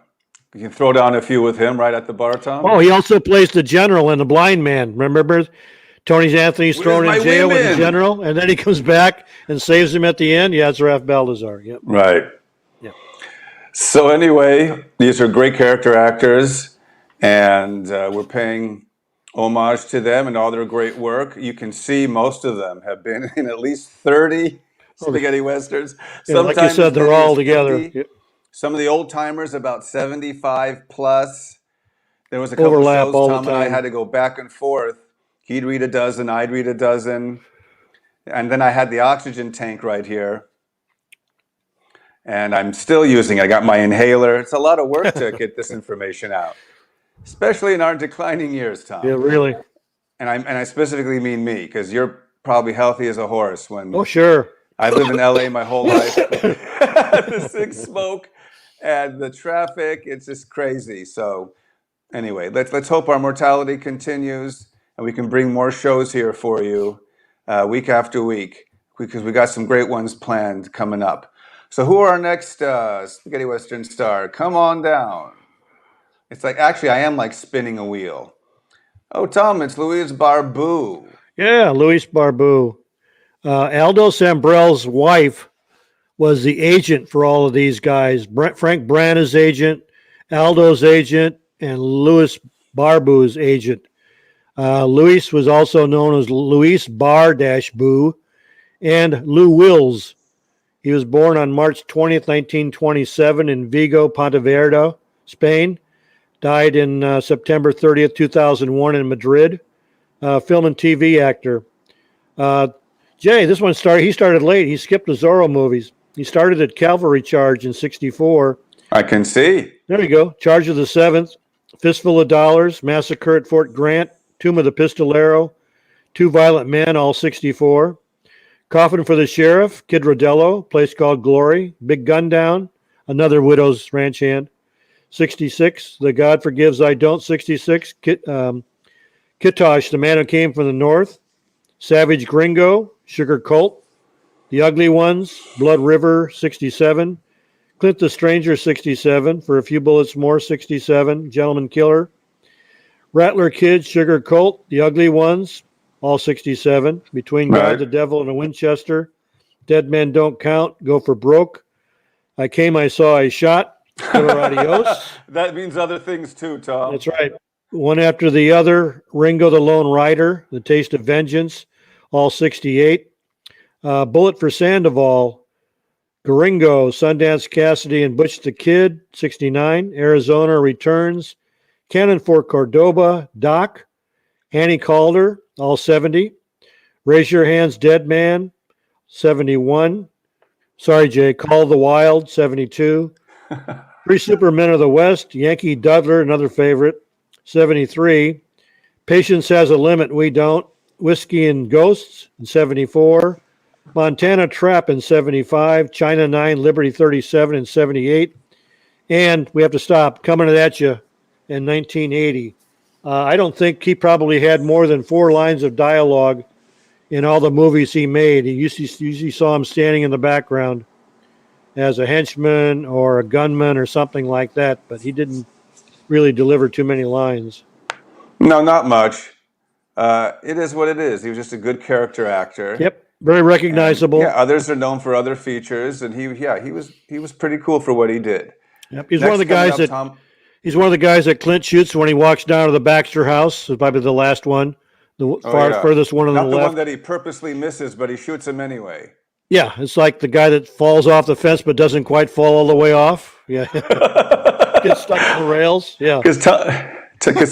You can throw down a few with him right at the bar, Tom. Oh, he also plays the general in The Blind Man. Remember? Tony Anthony's thrown in jail with the general, and then he comes back and saves him at the end. Yeah, it's Raf Baldassarre. Yep. Right. Yeah. So anyway, these are great character actors, and we're paying homage to them and all their great work. You can see most of them have been in at least 30 spaghetti westerns. Like you said, they're all together. Yep. Some of the old timers, about 75 plus. There was a couple of shows Tom and I had to go back and forth. He'd read a dozen, I'd read a dozen. And then I had the oxygen tank right here. And I'm still using it. I got my inhaler. It's a lot of work to get this information out, especially in our declining years, Tom. Yeah, really. And I specifically mean me, because you're probably healthy as a horse. Oh, sure. I lived in LA my whole life. The sick smoke and the traffic, it's just crazy. So anyway, let's hope our mortality continues and we can bring more shows here for you week after week, because we got some great ones planned coming up. So who are our next spaghetti western star? Come on down. It's like, actually, I am like spinning a wheel. Oh, Tom, it's Louise Barboo. Yeah, Luis Barboo. Aldo Sambrell's wife was the agent for all of these guys. Frank Brana's agent, Aldo's agent, and Louis Barboo's agent. Luis was also known as Luis Bar-Boo and Lou Wills. He was born on March 20th, 1927 in Vigo, Pontevedra, Spain. Died in September 30th, 2001 in Madrid. Film and TV actor. Jay, this one he started late. He skipped the Zorro movies. He started at Cavalry Charge in 64. I can see. There you go. Charge of the 7th, Fistful of Dollars, Massacre at Fort Grant, Tomb of the Pistolero, Two Violent Men, all 64. Coffin for the Sheriff, Kid Rodello, Place Called Glory, Big Gun Down, Another Widow's Ranch Hand, 66. The God Forgives I Don't, 66. Kitosh, The Man Who Came from the North, Savage Gringo, Sugar Cult, The Ugly Ones, Blood River, 67. Clint the Stranger, 67. For a Few Bullets More, 67. Gentleman Killer. Rattler Kid, Sugar Cult, The Ugly Ones, all 67. Between God, the Devil, and a Winchester. Dead Men Don't Count, Go for Broke. I Came, I Saw, I Shot. Killer Adios. That means other things too, Tom. That's right. One after the other. Ringo the Lone Rider, The Taste of Vengeance, all 68. Bullet for Sandoval, Gringo, Sundance Cassidy, and Butch the Kid, 69. Arizona Returns, Cannon for Cordoba, Doc, Annie Calder, all 70. Raise Your Hands, Dead Man, 71. Sorry, Jay. Call the Wild, 72. Three Supermen of the West, Yankee Doodler, another favorite, 73. Patience Has a Limit, We Don't. Whiskey and Ghosts, in 74. Montana Trap in 75. China 9, Liberty 37 in 78. And we have to stop. Coming at you in 1980. I don't think he probably had more than 4 lines of dialogue in all the movies he made. You usually saw him standing in the background as a henchman or a gunman or something like that, but he didn't really deliver too many lines. No, not much. It is what it is. He was just a good character actor. Yep, very recognizable. And, others are known for other features, and he was pretty cool for what he did. Yep, he's one of the guys He's one of the guys that Clint shoots when he walks down to the Baxter house. It's probably the last one, furthest one on the left. Not the one that he purposely misses, but he shoots him anyway. Yeah, it's like the guy that falls off the fence but doesn't quite fall all the way off. Yeah, gets stuck on the rails. Yeah, because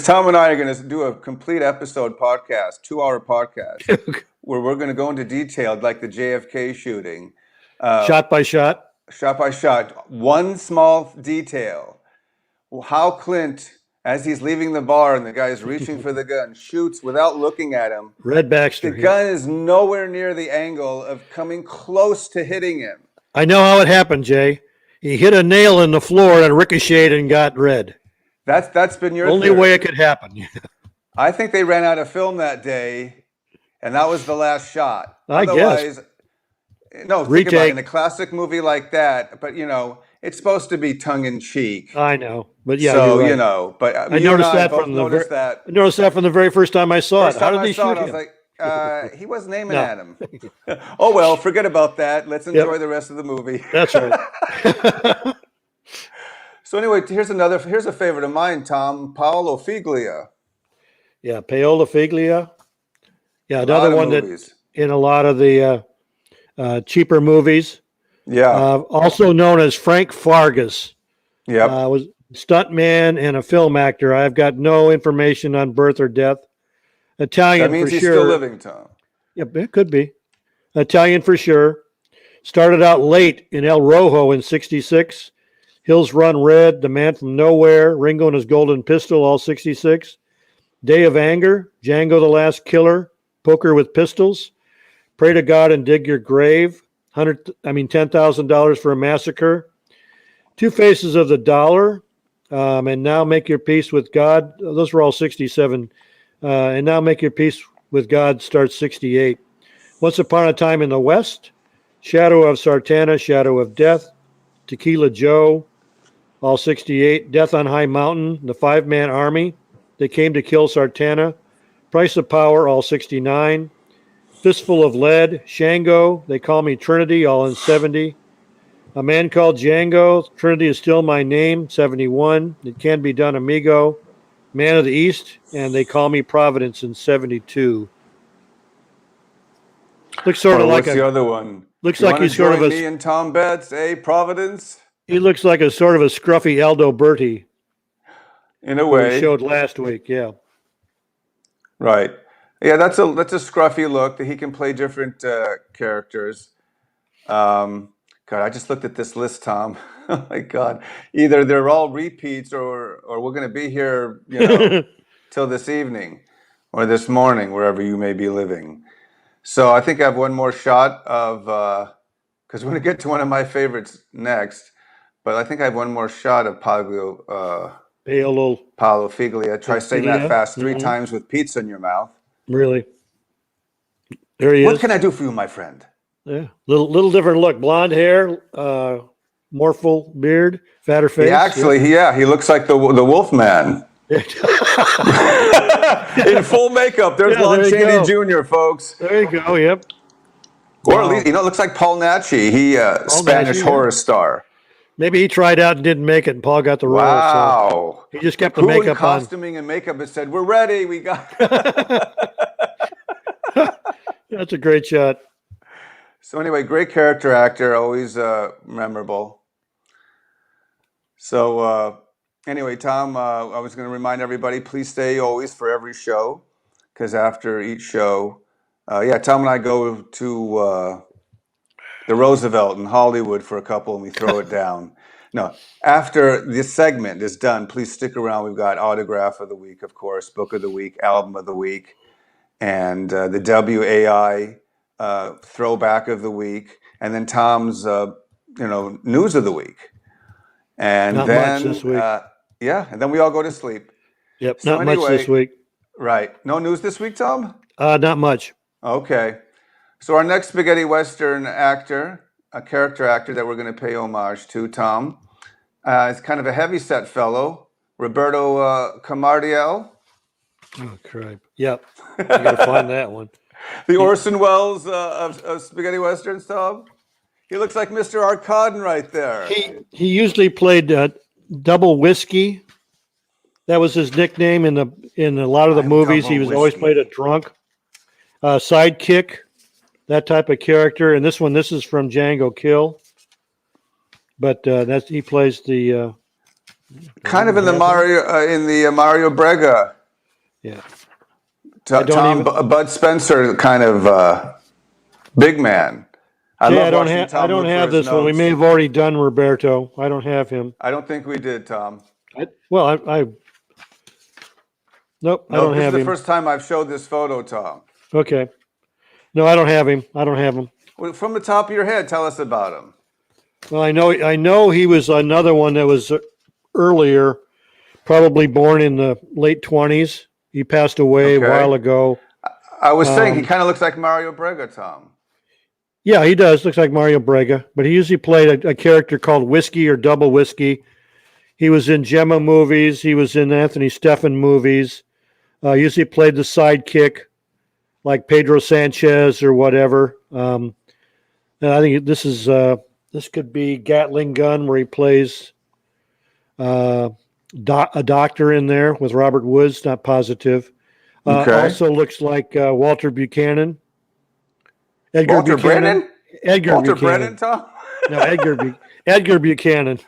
Tom and I are going to do a complete episode podcast, 2-hour podcast, where we're going to go into detail, like the JFK shooting, shot by shot, one small detail. How Clint, as he's leaving the bar and the guy's reaching for the gun, shoots without looking at him. Red Baxter. The gun is nowhere near the angle of coming close to hitting him. I know how it happened, Jay. He hit a nail in the floor and ricocheted and got red. That's been your only theory. Way it could happen. I think they ran out of film that day, and that was the last shot. I guess. No, think about it, in a classic movie like that, but it's supposed to be tongue in cheek. I know, but yeah, so you're right. But I noticed that from the very first time I saw it. How did they shoot him? I was like, he wasn't aiming at him. Oh well, forget about that. Let's enjoy the rest of the movie. That's right. So anyway, here's a favorite of mine, Tom. Paolo Figlia. Yeah, Paolo Figlia. Yeah, another one that in a lot of the cheaper movies. Yeah. Also known as Frank Fargas. Yeah. Was stuntman and a film actor. I've got no information on birth or death. Italian that means for he's sure. Still living, Tom. Yep, it could be. Italian for sure. Started out late in El Rojo in 66. Hills Run Red, The Man from Nowhere, Ringo and His Golden Pistol, all 66. Day of Anger, Django the Last Killer, Poker with Pistols, Pray to God and Dig Your Grave, $10,000 for a Massacre, Two Faces of the Dollar, and Now Make Your Peace with God. Those were all 67. And Now Make Your Peace with God starts 68. Once Upon a Time in the West, Shadow of Sartana, Shadow of Death, Tequila Joe, all 68, Death on High Mountain, The Five-Man Army, They Came to Kill Sartana, Price of Power, all 69, Fistful of Lead, Shango, They Call Me Trinity, all in 70, A Man Called Django, Trinity Is Still My Name, 71, It Can Be Done, Amigo, Man of the East, and They Call Me Providence in 72. Looks sort of like what's the other one? Looks You like want to he's sort of join a. me and Tom Betts, Providence? He looks like a sort of a scruffy Aldo Berti, In a who we way. showed last week. Yeah. Right. Yeah, that's a scruffy look that he can play different characters. God, I just looked at this list, Tom. Oh my God. Either they're all repeats or we're going to be here, till this evening or this morning, wherever you may be living. So I think I have one more shot of, because we're going to get to one of my favorites next, but I think I have one more shot of Paolo Figlia. Try saying that fast 3 times with pizza in your mouth. Really? There he is. What can I do for you, my friend? Yeah. Little different look. Blonde hair, more full beard, fatter face. He looks like the Wolf Man. In full makeup. There's Lon Chaney Jr., folks. There you go. Yep. Or at least, it looks like Paul Naschy. He Spanish horror star. Maybe he tried out and didn't make it, and Paul got the role. Wow. So he just kept the makeup costuming and makeup and said, "We're ready. We got." That's a great shot. So anyway, great character actor, always memorable. So anyway, Tom, I was going to remind everybody, please stay always for every show, because after each show, Tom and I go to the Roosevelt in Hollywood for a couple, and we throw it down. No, after this segment is done, please stick around. We've got Autograph of the Week, of course, Book of the Week, Album of the Week, and the WAI Throwback of the Week, and then Tom's News of the Week. And not then much this week. And then we all go to sleep. Yep, so not much this week. Right. No news this week, Tom? Not much. Okay. So our next spaghetti western actor, a character actor that we're going to pay homage to, Tom, is kind of a heavy-set fellow, Roberto Camardiel. Oh, crap. Yep. I got to find that one. The Orson Welles of spaghetti westerns, Tom? He looks like Mr. Arkadin right there. He usually played double whiskey. That was his nickname in a lot of the movies. He was always played a drunk, sidekick, that type of character. And this is from Django Kill. But he plays the kind of in the Mario Brega. Yeah. Bud Spencer kind of big man. I don't have this one. We may have already done Roberto. I don't have him. I don't think we did, Tom. Nope, I don't have him. This is the first time I've showed this photo, Tom. Okay. No, I don't have him. Well, from the top of your head, tell us about him. Well, I know he was another one that was earlier, probably born in the late 20s. He passed away a while ago. I was saying he kind of looks like Mario Brega, Tom. Yeah, he does. Looks like Mario Brega. But he usually played a character called Whiskey or Double Whiskey. He was in Gemma movies. He was in Anthony Stefan movies. Usually played the sidekick, like Pedro Sanchez or whatever. And I think this could be Gatling Gun, where he plays a doctor in there with Robert Woods. Not positive. Also looks like Walter Buchanan. Walter Brennan, Tom? No, Edgar Buchanan.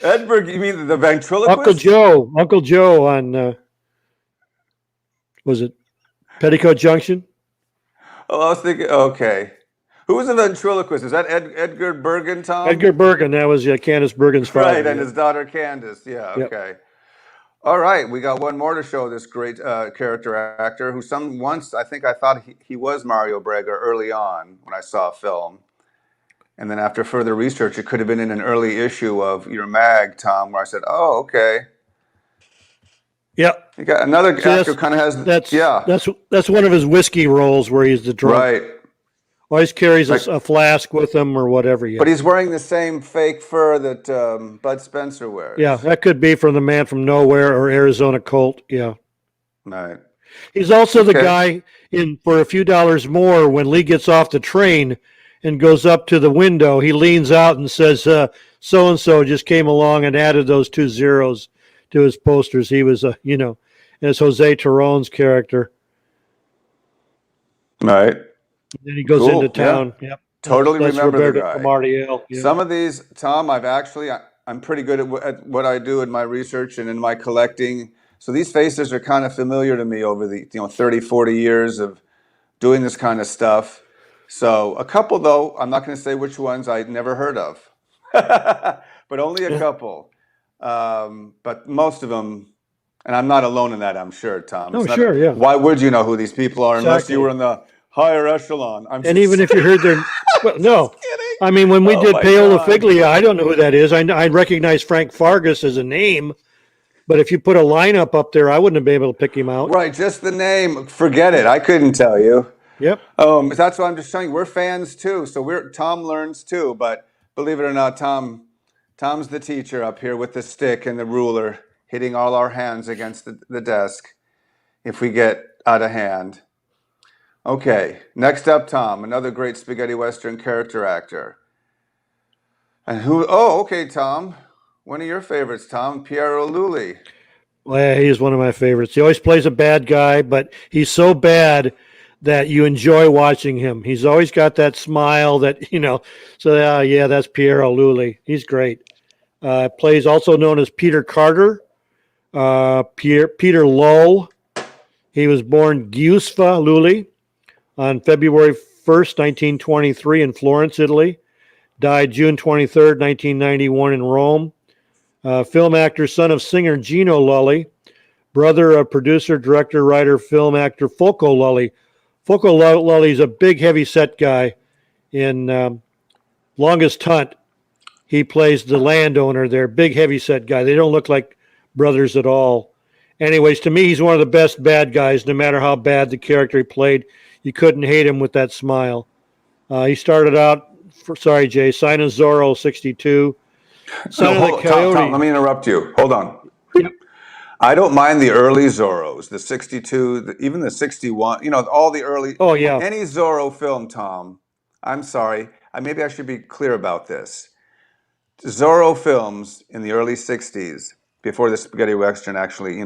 Edgar, you mean the ventriloquist? Uncle Joe on, was it Petticoat Junction? Oh, I was thinking, okay. Who was the ventriloquist? Is that Edgar Bergen, Tom? Edgar Bergen, that was Candace Bergen's father. Right, and his daughter Candace, okay. Yep. All right, we got one more to show this great character actor who I thought he was Mario Brega early on when I saw a film. And then after further research, it could have been in an early issue of your mag, Tom, where I said, oh, okay. Yeah. You got another actor kind of has, that's one of his whiskey roles where he's the drunk. Right. Always carries Like, a flask with him or whatever. Yeah. but he's wearing the same fake fur that Bud Spencer Yeah, wears. that could be from the Man from Nowhere or Arizona Colt. Yeah. Right. He's also the Okay. guy in For a Few Dollars More when Lee gets off the train and goes up to the window. He leans out and says, so and so just came along and added those 2 zeros to his posters. He was, as Jose Toron's character. Right. Then he goes Cool. into town. Yeah. Yep. Totally That's remember the Roberto guy. Camardiel. Yeah. Some of these, Tom, I'm pretty good at what I do in my research and in my collecting. So these faces are kind of familiar to me over the 30, 40 years of doing this kind of stuff. So a couple, though, I'm not going to say which ones I'd never heard of, but only a couple. But most of them, and I'm not alone in that, I'm sure, Tom. Oh, It's not- sure, yeah. Why would you know who these people are unless Exactly. you were in the higher echelon? And even if you heard their, well, no, kidding. I mean, when we Oh, did my Paolo God. Figlia, I don't know who that is. I recognize Frank Fargus as a name, but if you put a lineup up there, I wouldn't have been able to pick him out. Right, just the name. Forget it. I couldn't tell you. Yep. That's what I'm just saying. We're fans too, so Tom learns too. But believe it or not, Tom's the teacher up here with the stick and the ruler, hitting all our hands against the desk if we get out of hand. Okay, next up, Tom, another great spaghetti western character actor. And who? Oh, okay, Tom. One of your favorites, Tom, Piero Lulli. Well, yeah, he's one of my favorites. He always plays a bad guy, but he's so bad that you enjoy watching him. He's always got that smile that, so yeah, that's Piero Lulli. He's great. Plays also known as Peter Carter, Peter Lull. He was born Giusfa Lulli on February 1st, 1923 in Florence, Italy. Died June 23rd, 1991 in Rome. Film actor, son of singer Gino Lulli. Brother of producer, director, writer, film actor Folco Lulli. Folco Lulli is a big, heavy-set guy. In Longest Hunt, he plays the landowner there. Big, heavy-set guy. They don't look like brothers at all. Anyways, to me, he's one of the best bad guys, no matter how bad the character he played. You couldn't hate him with that smile. He started out, Sign of Zorro, 62. Son of the Coyote. Tom, let me interrupt you. Hold on. Yep. I don't mind the early Zorros, the 62, even the 61, all the early. Oh, yeah. Any Zorro film, Tom, I'm sorry. Maybe I should be clear about this. Zorro films in the early 60s, before the spaghetti western actually,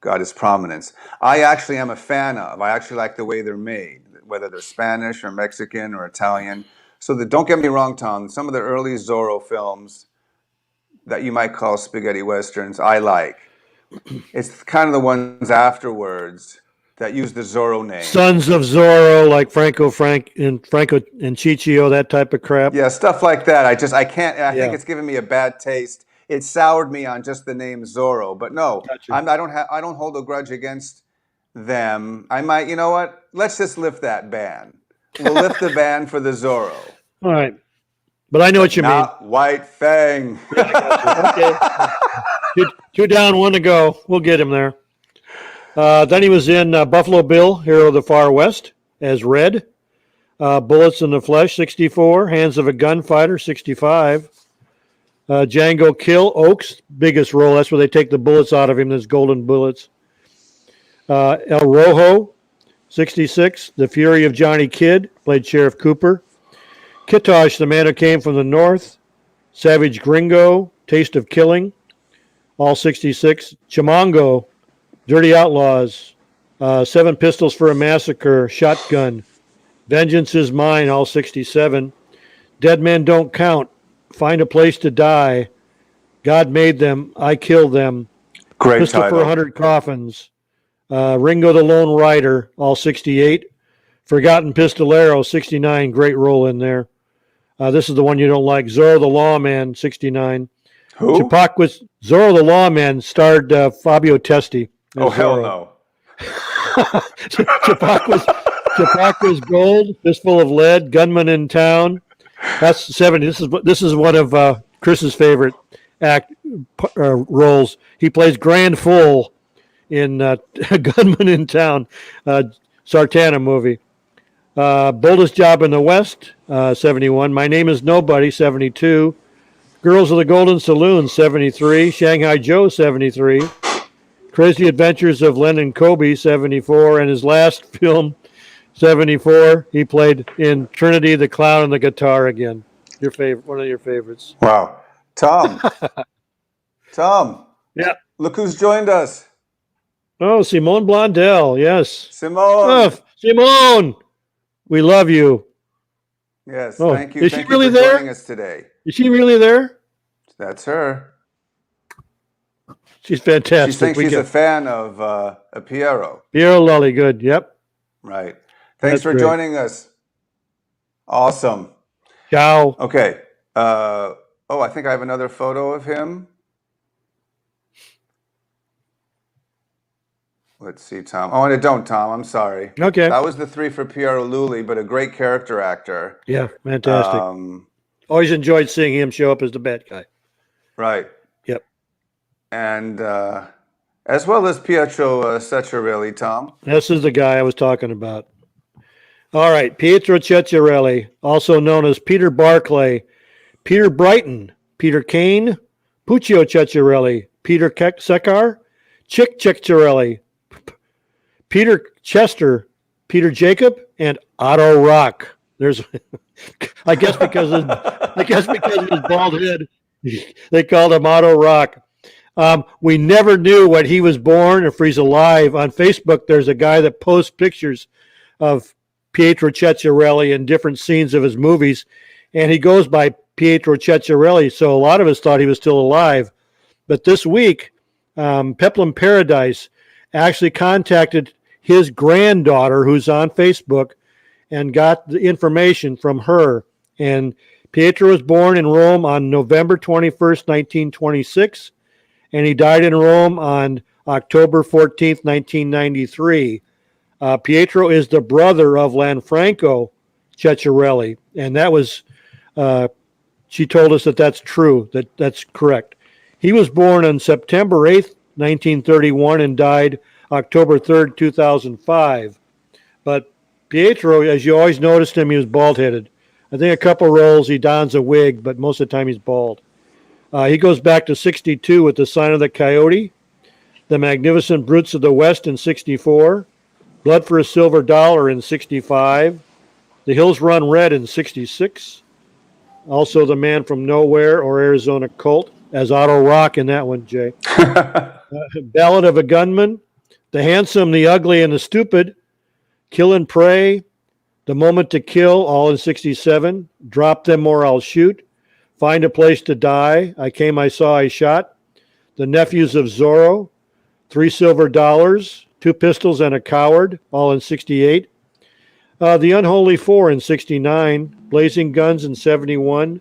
got its prominence, I actually am a fan of. I actually like the way they're made, whether they're Spanish or Mexican or Italian. So don't get me wrong, Tom, some of the early Zorro films that you might call spaghetti westerns, I like. It's kind of the ones afterwards that use the Zorro name. Sons of Zorro, like Franco and Ciccio, that type of crap. Yeah, stuff like that. I can't. I think Yeah. it's given me a bad taste. It soured me on just the name Zorro. But no, Gotcha. I don't hold a grudge against them. I might. You know what? Let's just lift that ban. We'll lift the ban for the Zorro. All right. But I know what you mean. Not White Fang. Okay. Two down, one to go. We'll get him there. Then he was in Buffalo Bill, Hero of the Far West, as Red. Bullets in the Flesh, 64. Hands of a Gunfighter, 65. Django Kill, Oaks, biggest role. That's where they take the bullets out of him, those golden bullets. El Rojo, 66. The Fury of Johnny Kidd, played Sheriff Cooper. Kitosh, the Man Who Came from the North. Savage Gringo, Taste of Killing, all 66. Chimango, Dirty Outlaws, Seven Pistols for a Massacre, Shotgun, Vengeance is Mine, all 67. Dead Men Don't Count, Find a Place to Die, God Made Them, I Killed Them, Great Pistol title. for 100 Coffins, Ringo the Lone Rider, all 68. Forgotten Pistolero, 69, great role in there. This is the one you don't like. Zorro the Lawman, 69. Who? Zorro the Lawman starred Fabio Testi. Oh, hell Zorro. no. Chappaqua Gold, Fistful of Lead, Gunman in Town. That's 70. This is one of Chris's favorite roles. He plays Grand Full in Gunman in Town, Sartana movie. Boldest Job in the West, 71. My Name is Nobody, 72. Girls of the Golden Saloon, 73. Shanghai Joe, 73. Crazy Adventures of Len and Kobe, 74. And his last film, 74, he played in Trinity, the Clown and the Guitar again. Your favorite, one of your favorites. Wow. Tom. Tom. Yeah. Look who's joined us. Oh, Simone Blondell, yes. Simone. Oh, Simone, we love you. Yes, Oh, thank you. is she Thank really you for there? joining us today. Is she really there? That's her. She's fantastic. She thinks she's a fan of Piero. Piero Lulli, good. Yep. Right. Thanks That's for great. joining us. Awesome. Ciao. Okay. I think I have another photo of him. Let's see, Tom. Oh, and I don't, Tom. I'm sorry. Okay. That was the 3 for Piero Lulli, but a great character actor. Yeah, fantastic. Always enjoyed seeing him show up as the bad guy. Right. Yep. And as well as Pietro Ceccarelli, Tom. This is the guy I was talking about. All right, Pietro Ceccarelli, also known as Peter Barclay, Peter Brighton, Peter Kane, Puccio Ceccarelli, Peter Sekar, Chick Ceccarelli, Peter Chester, Peter Jacob, and Otto Rock. There's, I guess because of his bald head, they called him Otto Rock. We never knew when he was born or if he's alive. On Facebook, there's a guy that posts pictures of Pietro Ceccarelli in different scenes of his movies, and he goes by Pietro Ceccarelli, so a lot of us thought he was still alive. But this week, Peplum Paradise actually contacted his granddaughter, who's on Facebook, and got the information from her. And Pietro was born in Rome on November 21st, 1926, and he died in Rome on October 14th, 1993. Pietro is the brother of Lanfranco Ceccarelli, and that was, she told us that that's true, that's correct. He was born on September 8th, 1931, and died October 3rd, 2005. But Pietro, as you always noticed him, he was bald-headed. I think a couple roles he dons a wig, but most of the time he's bald. He goes back to 62 with The Sign of the Coyote, The Magnificent Brutes of the West in 64, Blood for a Silver Dollar in 65, The Hills Run Red in 66, also The Man from Nowhere or Arizona Colt, as Otto Rock in that one, Jay. Ballad of a Gunman, The Handsome, the Ugly, and the Stupid, Kill and Pray, The Moment to Kill, all in 67, Drop Them or I'll Shoot, Find a Place to Die, I Came, I Saw, I Shot, The Nephews of Zorro, $3 Silver, Two Pistols and a Coward, all in 68, The Unholy Four in 69, Blazing Guns in 71,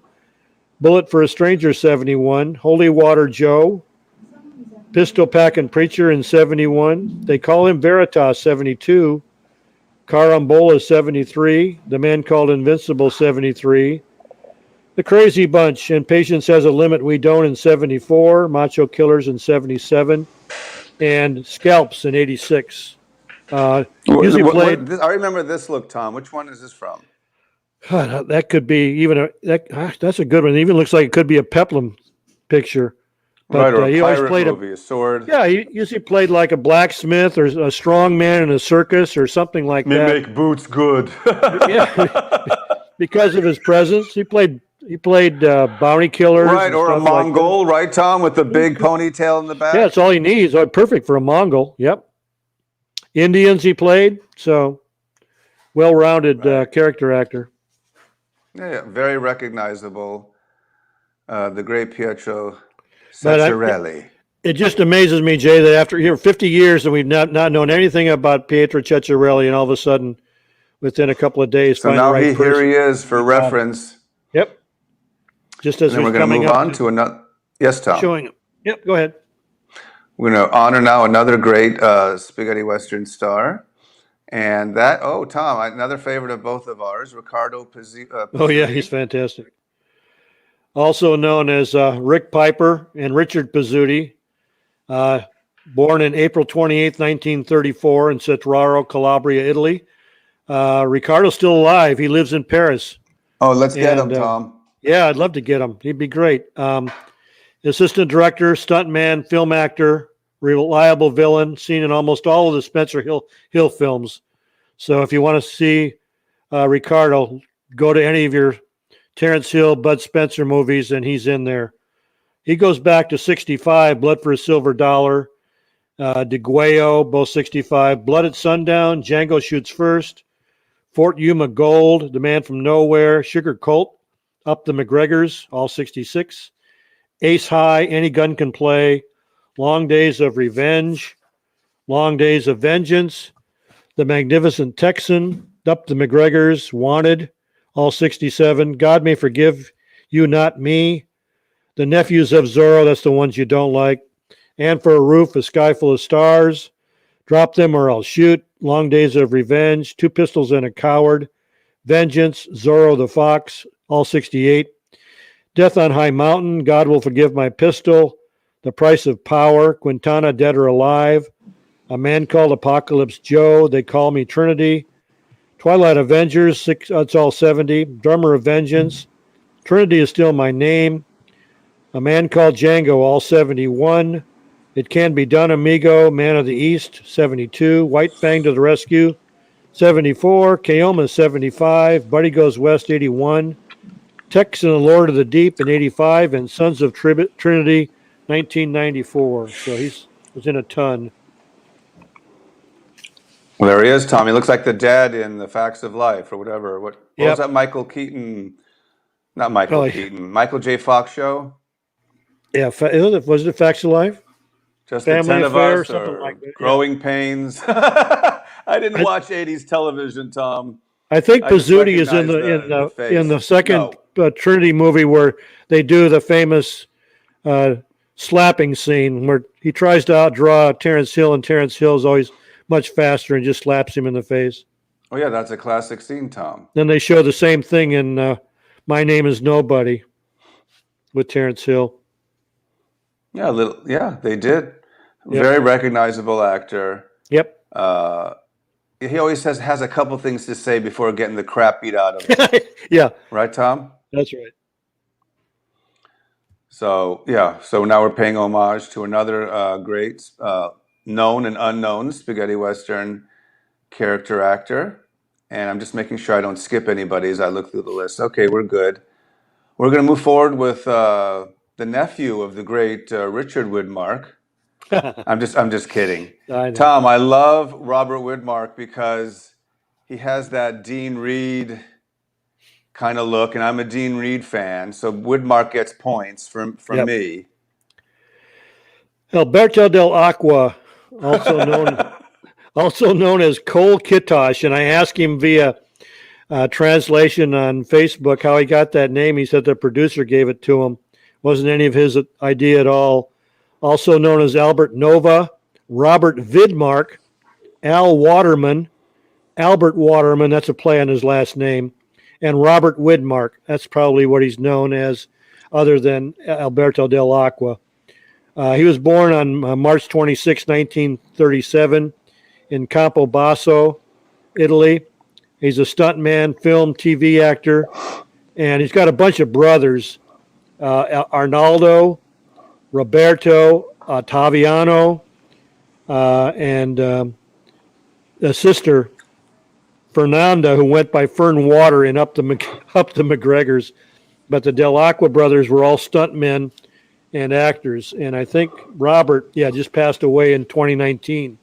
Bullet for a Stranger 71, Holy Water Joe, Pistol Packin' Preacher in 71, They Call Him Veritas 72, Carambola 73, The Man Called Invincible 73, The Crazy Bunch and Patience Has a Limit We Don't in 74, Macho Killers in 77, and Scalps in 86. I remember this look, Tom. Which one is this from? God, that could be even that's a good one. It even looks like it could be a Peplum picture. But, right, or a he pirate always played movie, a sword. Yeah, he usually played like a blacksmith or a strong man in a circus or something like that. Make boots good. Yeah, because of his presence. He played bounty killers. Right, or a Mongol, right, Tom, with the big ponytail in the back? Yeah, that's all he needs. Oh, perfect for a Mongol. Yep. Indians he played, so well-rounded character actor. Yeah, very recognizable. The great Pietro Ceccarelli. It just amazes me, Jay, that after 50 years and we've not known anything about Pietro Ceccarelli, and all of a sudden, within a couple of days, so now here he is for reference. Yep. Just as and we're going to move on to another. Yes, Tom. Showing him. Yep. Go ahead. We're going to honor now another great spaghetti western star. And Tom, another favorite of both of ours, Ricardo Pizzuti. Oh, yeah, he's fantastic. Also known as Rick Piper and Richard Pizzuti, born in April 28, 1934 in Cetraro, Calabria, Italy. Ricardo's still alive. He lives in Paris. Oh, let's get him, And, Tom. Yeah, I'd love to get him. He'd be great. Assistant director, stuntman, film actor, reliable villain, seen in almost all of the Spencer Hill films. So if you want to see Ricardo, go to any of your Terrence Hill, Bud Spencer movies, and he's in there. He goes back to 65, Blood for a Silver Dollar, DeGuayo, both 65, Blood at Sundown, Django Shoots First, Fort Yuma Gold, The Man from Nowhere, Sugar Colt, Up the McGregors, all 66, Ace High, Any Gun Can Play, Long Days of Revenge, Long Days of Vengeance, The Magnificent Texan, Up the McGregors, Wanted, all 67, God May Forgive You, Not Me, The Nephews of Zorro, that's the ones you don't like, And for a Roof, A Sky Full of Stars, Drop Them or I'll Shoot, Long Days of Revenge, Two Pistols and a Coward, Vengeance, Zorro the Fox, all 68, Death on High Mountain, God Will Forgive My Pistol, The Price of Power, Quintana Dead or Alive, A Man Called Apocalypse Joe, They Call Me Trinity, Twilight Avengers, it's all 70, Drummer of Vengeance, Trinity Is Still My Name, A Man Called Django, all 71, It Can Be Done, Amigo, Man of the East, 72, White Fang to the Rescue, 74, Keoma, 75, Buddy Goes West, 81, Tex and the Lord of the Deep in 85, and Sons of Trinity, 1994. So he's was in a ton. Well, there he is, Tom. He looks like the dad in The Facts of Life or whatever. What was that Michael Keaton? Not Michael Keaton. Michael J. Fox show? Yeah. Was it Facts of Life? Just Family the 10 of Affair, us something or like that. Growing Pains? I didn't watch 80s television, Tom. I think I just Pizzuti is in recognize the face. second No. Trinity movie where they do the famous slapping scene where he tries to outdraw Terrence Hill, and Terrence Hill is always much faster and just slaps him in the face. Oh, yeah, that's a classic scene, Tom. Then they show the same thing in My Name is Nobody with Terrence Hill. Yeah, they did. Yep. Very recognizable actor. Yep. He always has a couple things to say before getting the crap beat out of him. Yeah. Right, Tom? That's right. So now we're paying homage to another great known and unknown spaghetti western character actor. And I'm just making sure I don't skip anybody as I look through the list. Okay, we're good. We're going to move forward with the nephew of the great Richard Widmark. I'm just kidding. Tom, I love Robert Widmark because he has that Dean Reed kind of look, and I'm a Dean Reed fan, so Widmark gets points from me. Alberto Dell'Acqua, also known as Cole Kitosh, and I asked him via translation on Facebook how he got that name. He said the producer gave it to him. Wasn't any of his idea at all. Also known as Albert Nova, Robert Vidmark, Al Waterman, Albert Waterman, that's a play on his last name, and Robert Widmark. That's probably what he's known as other than Alberto Dell'Acqua. He was born on March 26, 1937 in Campobasso, Italy. He's a stuntman, film, TV actor, and he's got a bunch of brothers, Arnaldo, Roberto, Ottaviano, and a sister, Fernanda, who went by Fern Water in Up the McGregors. But the Dell'Acqua brothers were all stuntmen and actors. And I think Robert, just passed away in 2019.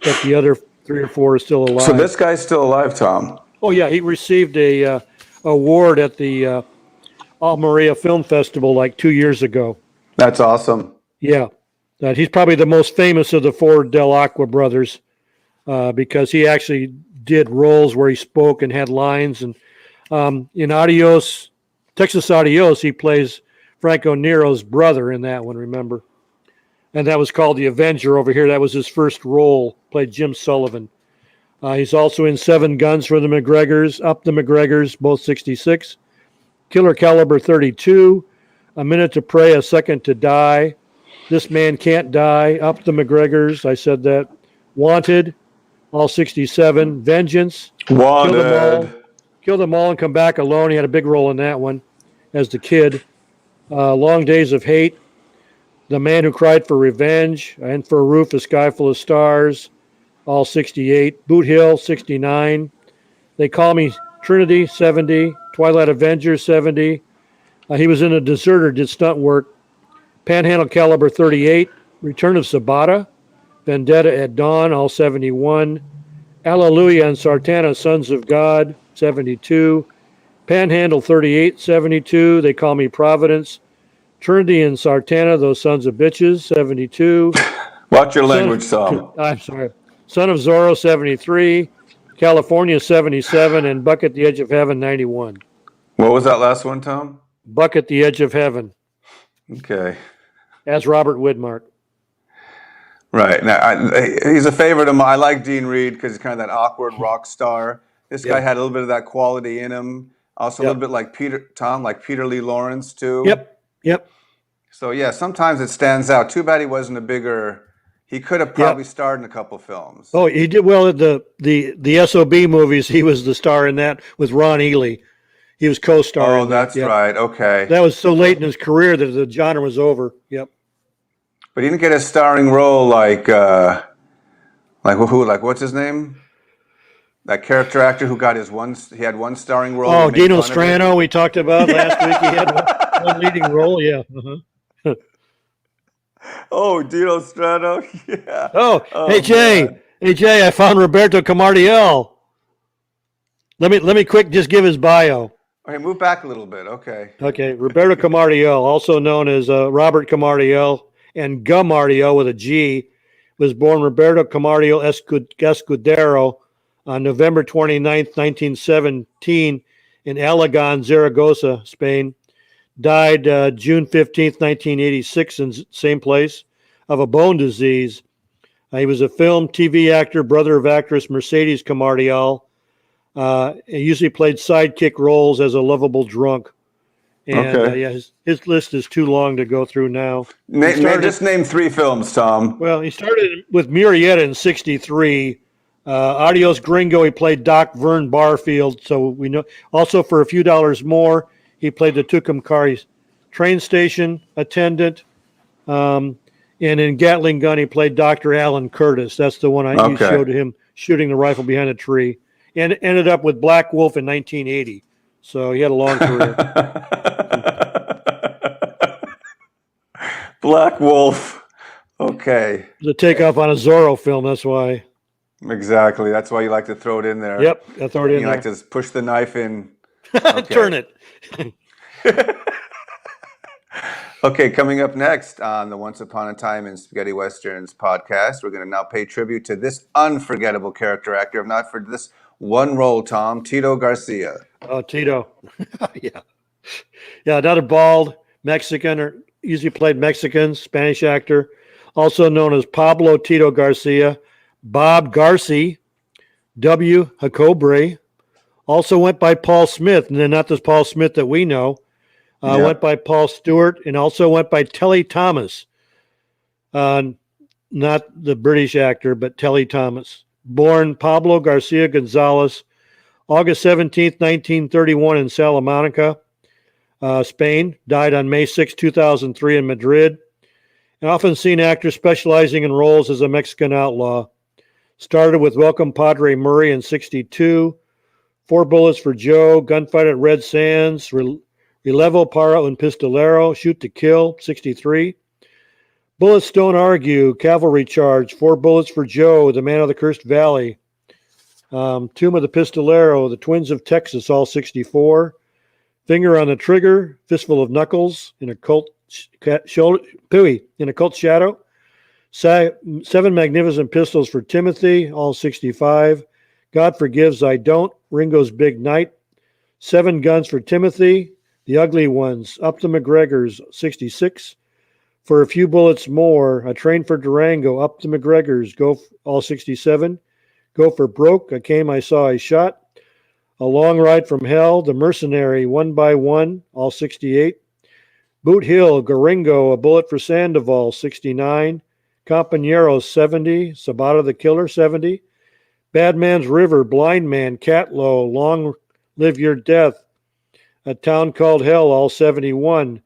But the other 3 or 4 are still alive. So this guy's still alive, Tom? Oh, yeah. He received a award at the Almeria Film Festival like 2 years ago. That's awesome. Yeah. He's probably the most famous of the 4 Dell'Acqua brothers because he actually did roles where he spoke and had lines. And in Texas Adios, he plays Franco Nero's brother in that one, remember? And that was called The Avenger over here. That was his first role, played Jim Sullivan. He's also in 7 Guns for the McGregors, Up the McGregors, both 66, Killer Caliber 32, A Minute to Pray, A Second to Die, This Man Can't Die, Up the McGregors, I said that, Wanted, all 67. Vengeance, Wanted. Kill Them All and Come Back Alone. He had a big role in that one as the kid. Long Days of Hate, The Man Who Cried for Revenge, and For a Roof, A Sky Full of Stars, all 68. Boot Hill, 69. They Call Me Trinity, 70. Twilight Avengers, 70. He was in A Deserter, did stunt work. Panhandle Caliber, 38. Return of Sabata, Vendetta at Dawn, all 71. Alleluia and Sartana, Sons of God, 72. Panhandle, 38, 72. They Call Me Providence. Trinity and Sartana, Those Sons of Bitches, 72. Watch your language, Tom. I'm sorry. Son of Zorro, 73. California, 77. And Buck at the Edge of Heaven, 91. What was that last one, Tom? Buck at the Edge of Heaven. Okay. As Robert Widmark. Right. Now, he's a favorite of mine. I like Dean Reed because he's kind of that awkward rock star. This guy had a little bit of that quality in him. Also a little bit like Peter Lee Lawrence, too. Yep. So, yeah, sometimes it stands out. Too bad he wasn't a bigger... He could have probably starred in a couple films. Oh, he did well at the SOB movies. He was the star in that with Ron Ely. He was co-star. Oh, that's right. Okay. That was so late in his career that the genre was over. Yep. But he didn't get a starring role like who? Like what's his name? That character actor who got he had one starring role. Oh, Dino Strano. We talked about last week. He had one leading role. Yeah. Uh-huh. Oh, Dino Strano. Yeah. Oh, hey Jay. Man. Hey Jay, I found Roberto Camardiel. Let me quick just give his bio. Okay, move back a little bit. Okay. Okay, Roberto Camardiel, also known as Robert Camardiel and Gamardiel with a G, was born Roberto Camardiel Escudero on November 29th, 1917 in Alagon, Zaragoza, Spain. Died June 15th, 1986 in the same place of a bone disease. He was a film, TV actor, brother of actress Mercedes Camardiel. He usually played sidekick roles as a lovable drunk. And his list is too long to go through now. Just name 3 films, Tom. Well, he started with Murrieta in 63. Adios Gringo, he played Doc Vern Barfield. So we know. Also, for a few dollars more, he played the Tucumcari train station attendant. And in Gatling Gun, he played Dr. Alan Curtis. That's the one I showed him shooting the rifle behind a tree. And ended up with Black Wolf in 1980. So he had a long career. Black Wolf. Okay. It was a takeoff on a Zorro film, that's why. Exactly. That's why you like to throw it in there. Yep, I throw it in there. You like to push the knife in. Okay. Turn it. Okay, coming up next on the Once Upon a Time in Spaghetti Westerns podcast, we're going to now pay tribute to this unforgettable character actor, if not for this one role, Tom, Tito Garcia. Oh, Tito. Yeah. Yeah, another bald Mexican, or usually played Mexican, Spanish actor, also known as Pablo Tito Garcia, Bob Garcia, W. Jacobre, also went by Paul Smith, and then not this Paul Smith that we know, went by Paul Stewart, and also went by Telly Thomas, not the British actor, but Telly Thomas. Born Pablo Garcia Gonzalez, August 17th, 1931 in Salamanca, Spain. Died on May 6, 2003 in Madrid. An often seen actor specializing in roles as a Mexican outlaw. Started with Welcome Padre Murray in 62, 4 Bullets for Joe, Gunfight at Red Sands, Relevo para un Pistolero, Shoot to Kill, 63. Bullets Don't Argue, Cavalry Charge, 4 Bullets for Joe, The Man of the Cursed Valley, Tomb of the Pistolero, The Twins of Texas, all 64. Finger on the Trigger, Fistful of Knuckles, in a Cult Shadow. 7 Magnificent Pistols for Timothy, all 65. God Forgives, I Don't, Ringo's Big Night. 7 Guns for Timothy, The Ugly Ones, Up the McGregors, 66. For a Few Bullets More, A Train for Durango, Up the McGregors, all 67. Go for Broke, I Came, I Saw, I Shot. A Long Ride from Hell, The Mercenary, 1 by 1, all 68. Boot Hill, Garingo, A Bullet for Sandoval, 69. Compañeros, 70. Sabata the Killer, 70. Bad Man's River, Blind Man, Catlow, Long Live Your Death, A Town Called Hell, all 71.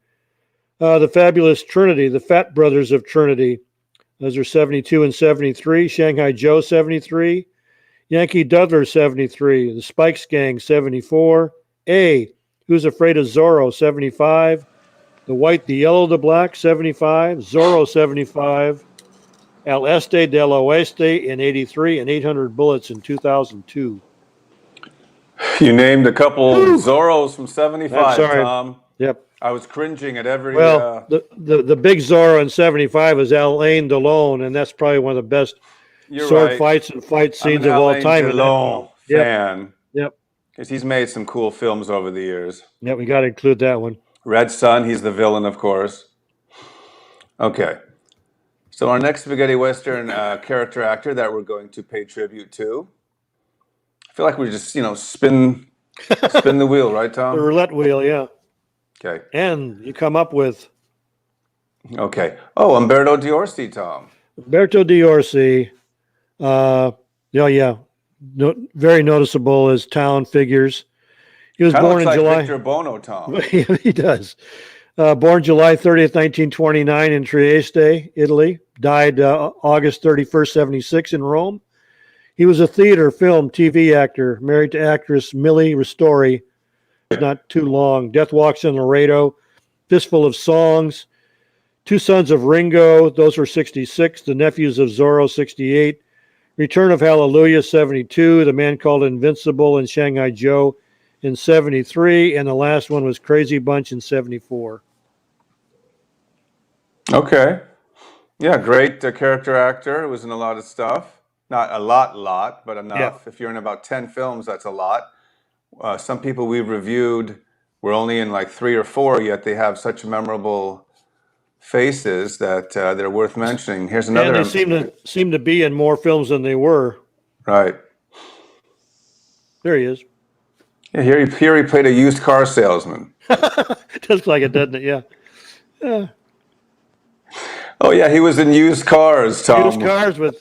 The Fabulous Trinity, the Fat Brothers of Trinity, those are 72 and 73. Shanghai Joe, 73. Yankee Doodler, 73. The Spikes Gang, 74. Who's Afraid of Zorro, 75. The White, the Yellow, the Black, 75. Zorro, 75. El Este del Oeste in 83, and 800 Bullets in 2002. You named a couple Whew. Zorros from I'm 75, sorry. Tom. Yep. I was cringing at every... Well, the big Zorro in 75 is Alain Delon, and that's probably one of the best sword fights and fight scenes of all time. I'm an Alain Delon fan. Yep. Because he's made some cool films over the years. Yeah, we got to include that one. Red Sun, he's the villain, of course. Okay. So our next spaghetti western character actor that we're going to pay tribute to. I feel like we just, spin the wheel, right, Tom? The roulette wheel, yeah. Okay. And you come up with... Okay. Oh, Umberto Di Grazia, Tom. Umberto Di Grazia. Very noticeable as town figures. He was born in July. Victor Bono, Tom. He does. Born July 30th, 1929 in Trieste, Italy. Died August 31st, 76 in Rome. He was a theater, film, TV actor, married to actress Millie Ristori. Not too long. Death Walks in Laredo. Fistful of Songs. Two Sons of Ringo. Those were 66. The Nephews of Zorro, 68. Return of Hallelujah, 72. The Man Called Invincible and Shanghai Joe in 73. And the last one was Crazy Bunch in 74. Okay. Yeah, great character actor. It was in a lot of stuff. Not a lot, but enough. Yeah. If you're in about 10 films, that's a lot. Some people we've reviewed were only in like 3 or 4, yet they have such memorable faces that they're worth mentioning. Here's another. And they seem to be in more films than they were. Right. There he is. Yeah, here he played a used car salesman. Looks like it, doesn't it? Yeah. Yeah. Oh yeah, he was in Used Cars, Tom. Used Cars with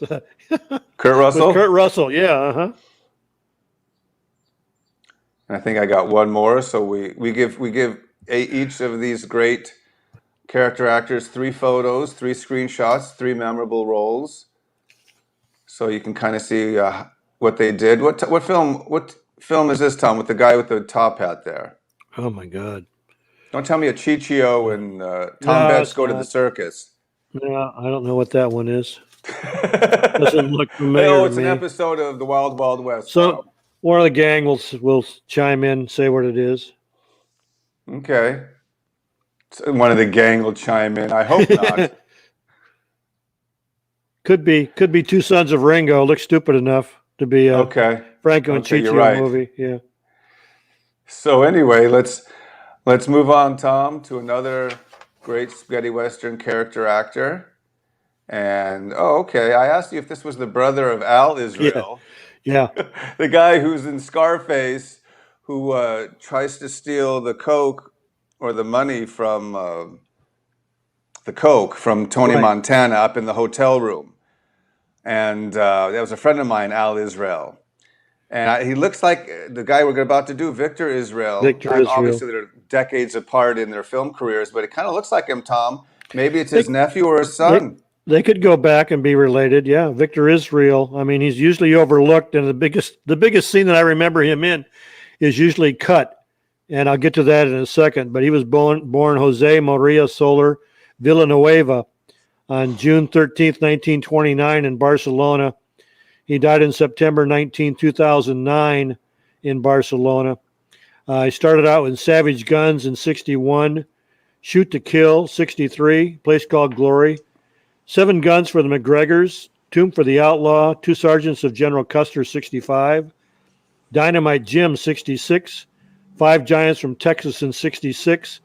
Kurt Russell. With Kurt Russell, yeah. And I think I got one more. So we give each of these great character actors 3 photos, 3 screenshots, 3 memorable roles, so you can kind of see what they did. What film is this, Tom? With the guy with the top hat there? Oh my God! Don't tell me a Chichio and Tom Betts go to the circus. Yeah, I don't know what that one is. Doesn't look familiar. No, it's to me. an episode of the Wild Wild West. So one of the gang will chime in, say what it is. Okay. So one of the gang will chime in. I hope not. Could be 2 Sons of Ringo. Looks stupid enough to be a Franco and Chichio movie. Yeah. So anyway, let's move on, Tom, to another great spaghetti western character actor. And I asked you if this was the brother of Al Israel. Yeah. The guy who's in Scarface, who tries to steal the coke or the money from Tony Montana up in the hotel room. And that was a friend of mine, Al Israel. And he looks like the guy we're about to do, Victor Israel. Obviously, they're decades apart in their film careers, but it kind of looks like him, Tom. Maybe it's his nephew or his son. They could go back and be related. Yeah, Victor Israel. I mean, he's usually overlooked, and the biggest scene that I remember him in is usually cut, and I'll get to that in a second. But he was born Jose Maria Soler Villanueva on June 13th, 1929 in Barcelona. He died in September 19, 2009 in Barcelona. He started out in Savage Guns in 61, Shoot to Kill, 63, Place Called Glory, 7 Guns for the McGregors, Tomb for the Outlaw, 2 Sergeants of General Custer, 65, Dynamite Jim, 66, 5 Giants from Texas in 66.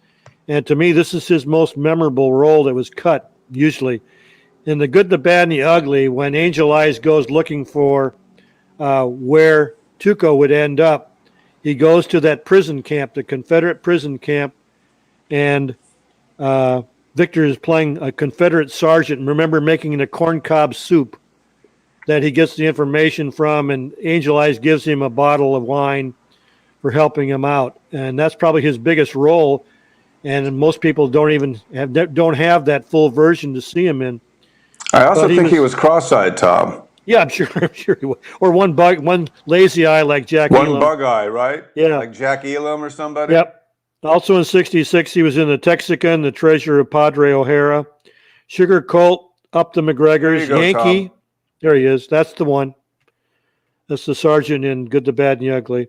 And to me, this is his most memorable role that was cut, usually. In The Good, the Bad, and the Ugly, when Angel Eyes goes looking for where Tuco would end up, he goes to that prison camp, the Confederate prison camp, and Victor is playing a Confederate sergeant. Remember making the corncob soup. that he gets the information from, and Angel Eyes gives him a bottle of wine for helping him out. And that's probably his biggest role. And most people don't have that full version to see him in. I also think he was cross-eyed, Tom. Yeah, I'm sure he was. Or one lazy eye like Jack One Elam. bug eye, right? Yeah. Like Jack Elam or somebody? Yep. Also in 66, he was in The Texican, The Treasure of Padre O'Hara, Sugar Cult, Up the McGregors, Yankee. Tom. There he is. That's the one. That's the sergeant in Good, the Bad, and the Ugly.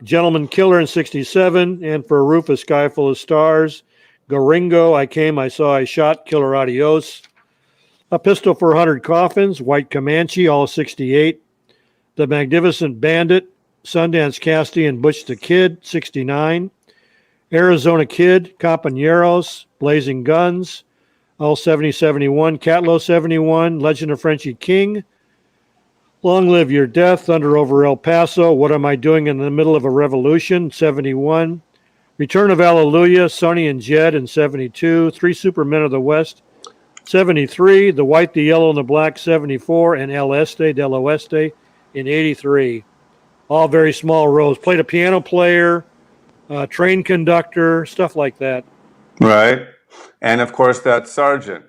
Gentleman Killer in 67, and For a Roof, A Sky Full of Stars. Goringo, I Came, I Saw, I Shot, Killer Adios. A Pistol for 100 Coffins, White Comanche, all 68. The Magnificent Bandit, Sundance Cassidy and Butch the Kid, 69. Arizona Kid, Companeros, Blazing Guns, all 70, 71. Catlow, 71. Legend of Frenchie King, Long Live Your Death, Thunder Over El Paso, What Am I Doing in the Middle of a Revolution, 71. Return of Alleluia, Sonny and Jed in 72. Three Supermen of the West, 73. The White, the Yellow, and the Black, 74. And El Este, Del Oeste in 83. All very small roles. Played a piano player, train conductor, stuff like that. Right. And, of course, that sergeant.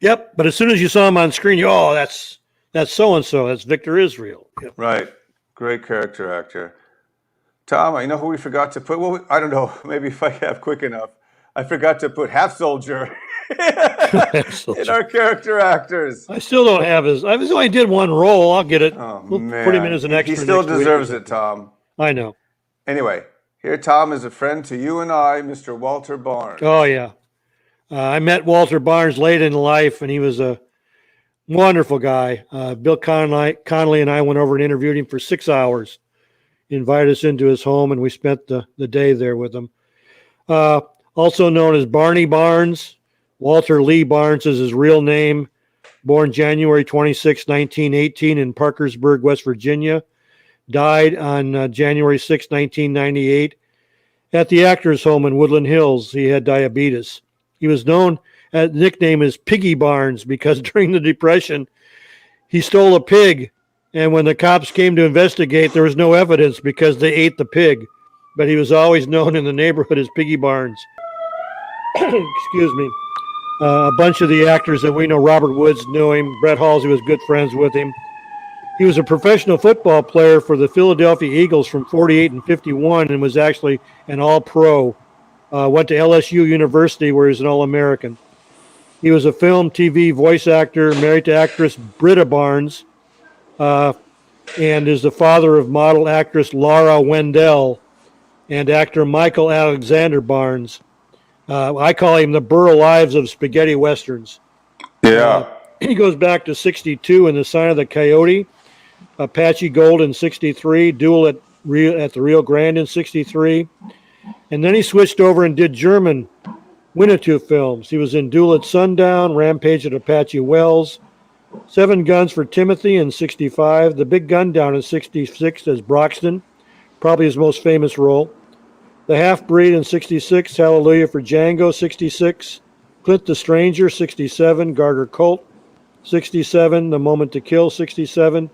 Yep. But as soon as you saw him on screen, that's so-and-so. That's Victor Israel. Yep. Right. Great character actor. Tom, I know who we forgot to put. Well, I don't know. Maybe if I have quick enough. I forgot to put Half Soldier in our character actors. I still don't have his. I only did one role. I'll get it. Oh, we'll man. put him in as an extra. He still deserves it, Tom. I know. Anyway, here Tom is a friend to you and I, Mr. Walter Barnes. Oh, yeah. I met Walter Barnes late in life, and he was a wonderful guy. Bill Connolly and I went over and interviewed him for 6 hours. He invited us into his home, and we spent the day there with him. Also known as Barney Barnes. Walter Lee Barnes is his real name. Born January 26, 1918 in Parkersburg, West Virginia. Died on January 6, 1998 at the Actors Home in Woodland Hills. He had diabetes. He was known, nickname is Piggy Barnes, because during the Depression, he stole a pig. And when the cops came to investigate, there was no evidence because they ate the pig. But he was always known in the neighborhood as Piggy Barnes. Excuse me. A bunch of the actors that we know, Robert Woods knew him. Brett Halsey was good friends with him. He was a professional football player for the Philadelphia Eagles from 48 and 51 and was actually an all-pro. Went to LSU University where he was an All-American. He was a film, TV voice actor, married to actress Britta Barnes, and is the father of model actress Laura Wendell and actor Michael Alexander Barnes. I call him the Burl Ives of spaghetti westerns. Yeah. He goes back to 62 in The Sign of the Coyote, Apache Gold in 63, Duel at the Rio Grande in 63. And then he switched over and did German Winnetou films. He was in Duel at Sundown, Rampage at Apache Wells, Seven Guns for Timothy in 65, The Big Gun Down in 66 as Broxton, probably his most famous role. The Half-Breed in 66, Hallelujah for Django, 66, Clint the Stranger, 67, Garter Colt, 67, The Moment to Kill, 67,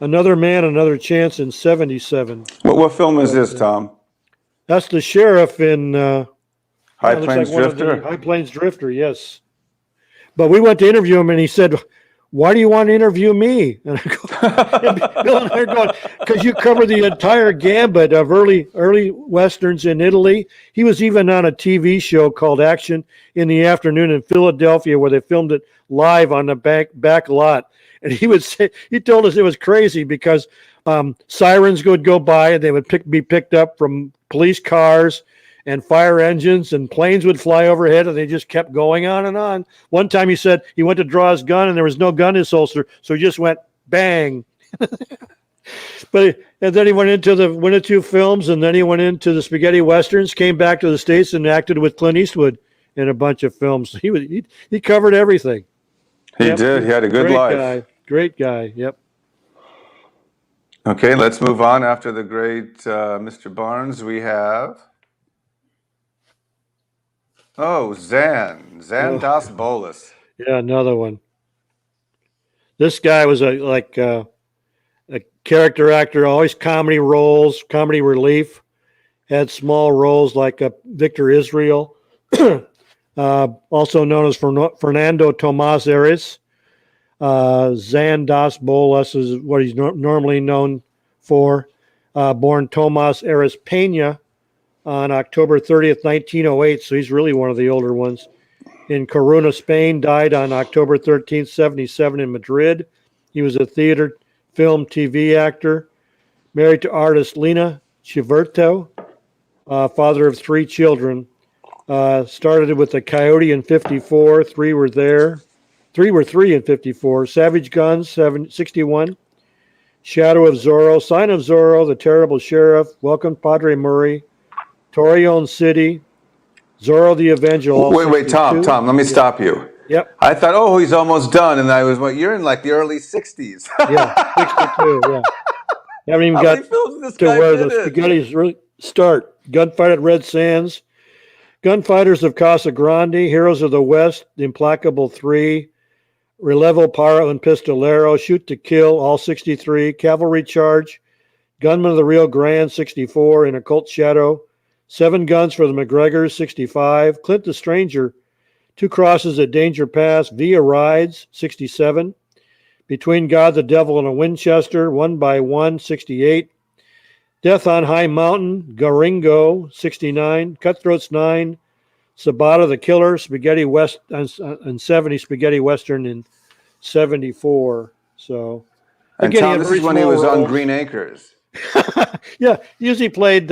Another Man, Another Chance in 77. What film is this, Tom? That's the sheriff in High Plains Drifter? High Plains Drifter, yes. But we went to interview him, and he said, "Why do you want to interview me?" And I go, Bill and I are going, "Because you cover the entire gambit of early westerns in Italy." He was even on a TV show called Action in the Afternoon in Philadelphia, where they filmed it live on the back lot. And he told us it was crazy because sirens would go by and they would be picked up from police cars and fire engines, and planes would fly overhead, and they just kept going on and on. One time he said he went to draw his gun, and there was no gun in his holster, so he just went bang. And then he went into the Winnetou films, and then he went into the spaghetti westerns, came back to the States, and acted with Clint Eastwood in a bunch of films. He covered everything. He did. He had a good life. Great guy. Yep. Okay, let's move on. After the great Mr. Barnes, we have... Zan Das Bolas. Yeah, another one. This guy was a character actor, always comedy roles, comedy relief. Had small roles like Victor Israel, also known as Fernando Tomas Ares. Zan das Bolas is what he's normally known for. Born Tomas Ares Pena on October 30th, 1908. So he's really one of the older ones. In Coruna, Spain, died on October 13th, 77 in Madrid. He was a theater, film, TV actor. Married to artist Lena Chiverto, father of 3 children. Started with the Coyote in 54. 3 were there. 3 were 3 in 54. Savage Guns, 61. Shadow of Zorro, Sign of Zorro, The Terrible Sheriff, Welcome Padre Murray, Torreon City, Zorro the Avenger. Wait, Tom, let me stop you. Yep. I thought, oh, he's almost done, and I was, you're in like the early 60s. Yeah, 62, yeah. Haven't even got to where the spaghettis really start. Gunfight at Red Sands, Gunfighters of Casa Grande, Heroes of the West, The Implacable 3, Relevo Paro and Pistolero, Shoot to Kill, all 63, Cavalry Charge, Gunmen of the Rio Grande, 64, In Occult Shadow, 7 Guns for the McGregors, 65, Clint the Stranger, 2 Crosses at Danger Pass, Via Rides, 67, Between God, the Devil, and a Winchester, 1 by 1, 68, Death on High Mountain, Garingo, 69, Cutthroats 9, Sabata the Killer, Spaghetti West, and 70, Spaghetti Western in 74. So, and again, Tom, this is when he was on Green Acres. Yeah, usually played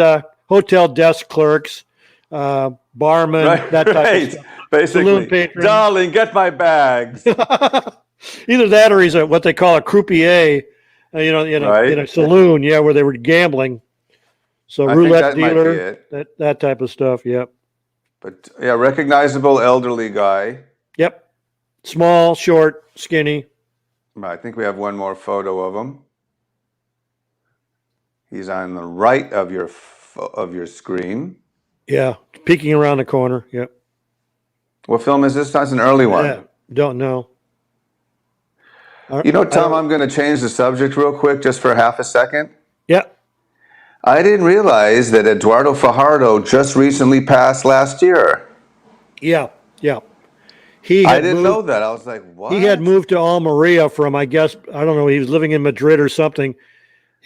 hotel desk clerks, barman, that type of stuff. Basically, darling, get my bags. Either that or he's what they call a croupier, in a saloon, where they were gambling. So roulette dealer, that type of stuff, yep. But yeah, recognizable elderly guy. Yep. Small, short, skinny. I think we have one more photo of him. He's on the right of your screen. Yeah, peeking around the corner. Yep. What film is this? That's an early one. Yeah, don't know. Tom, I'm going to change the subject real quick just for half a second. Yeah. I didn't realize that Eduardo Fajardo just recently passed last year. Yeah. I didn't know that. I was like, what? He had moved to Almeria from, I guess, I don't know, he was living in Madrid or something.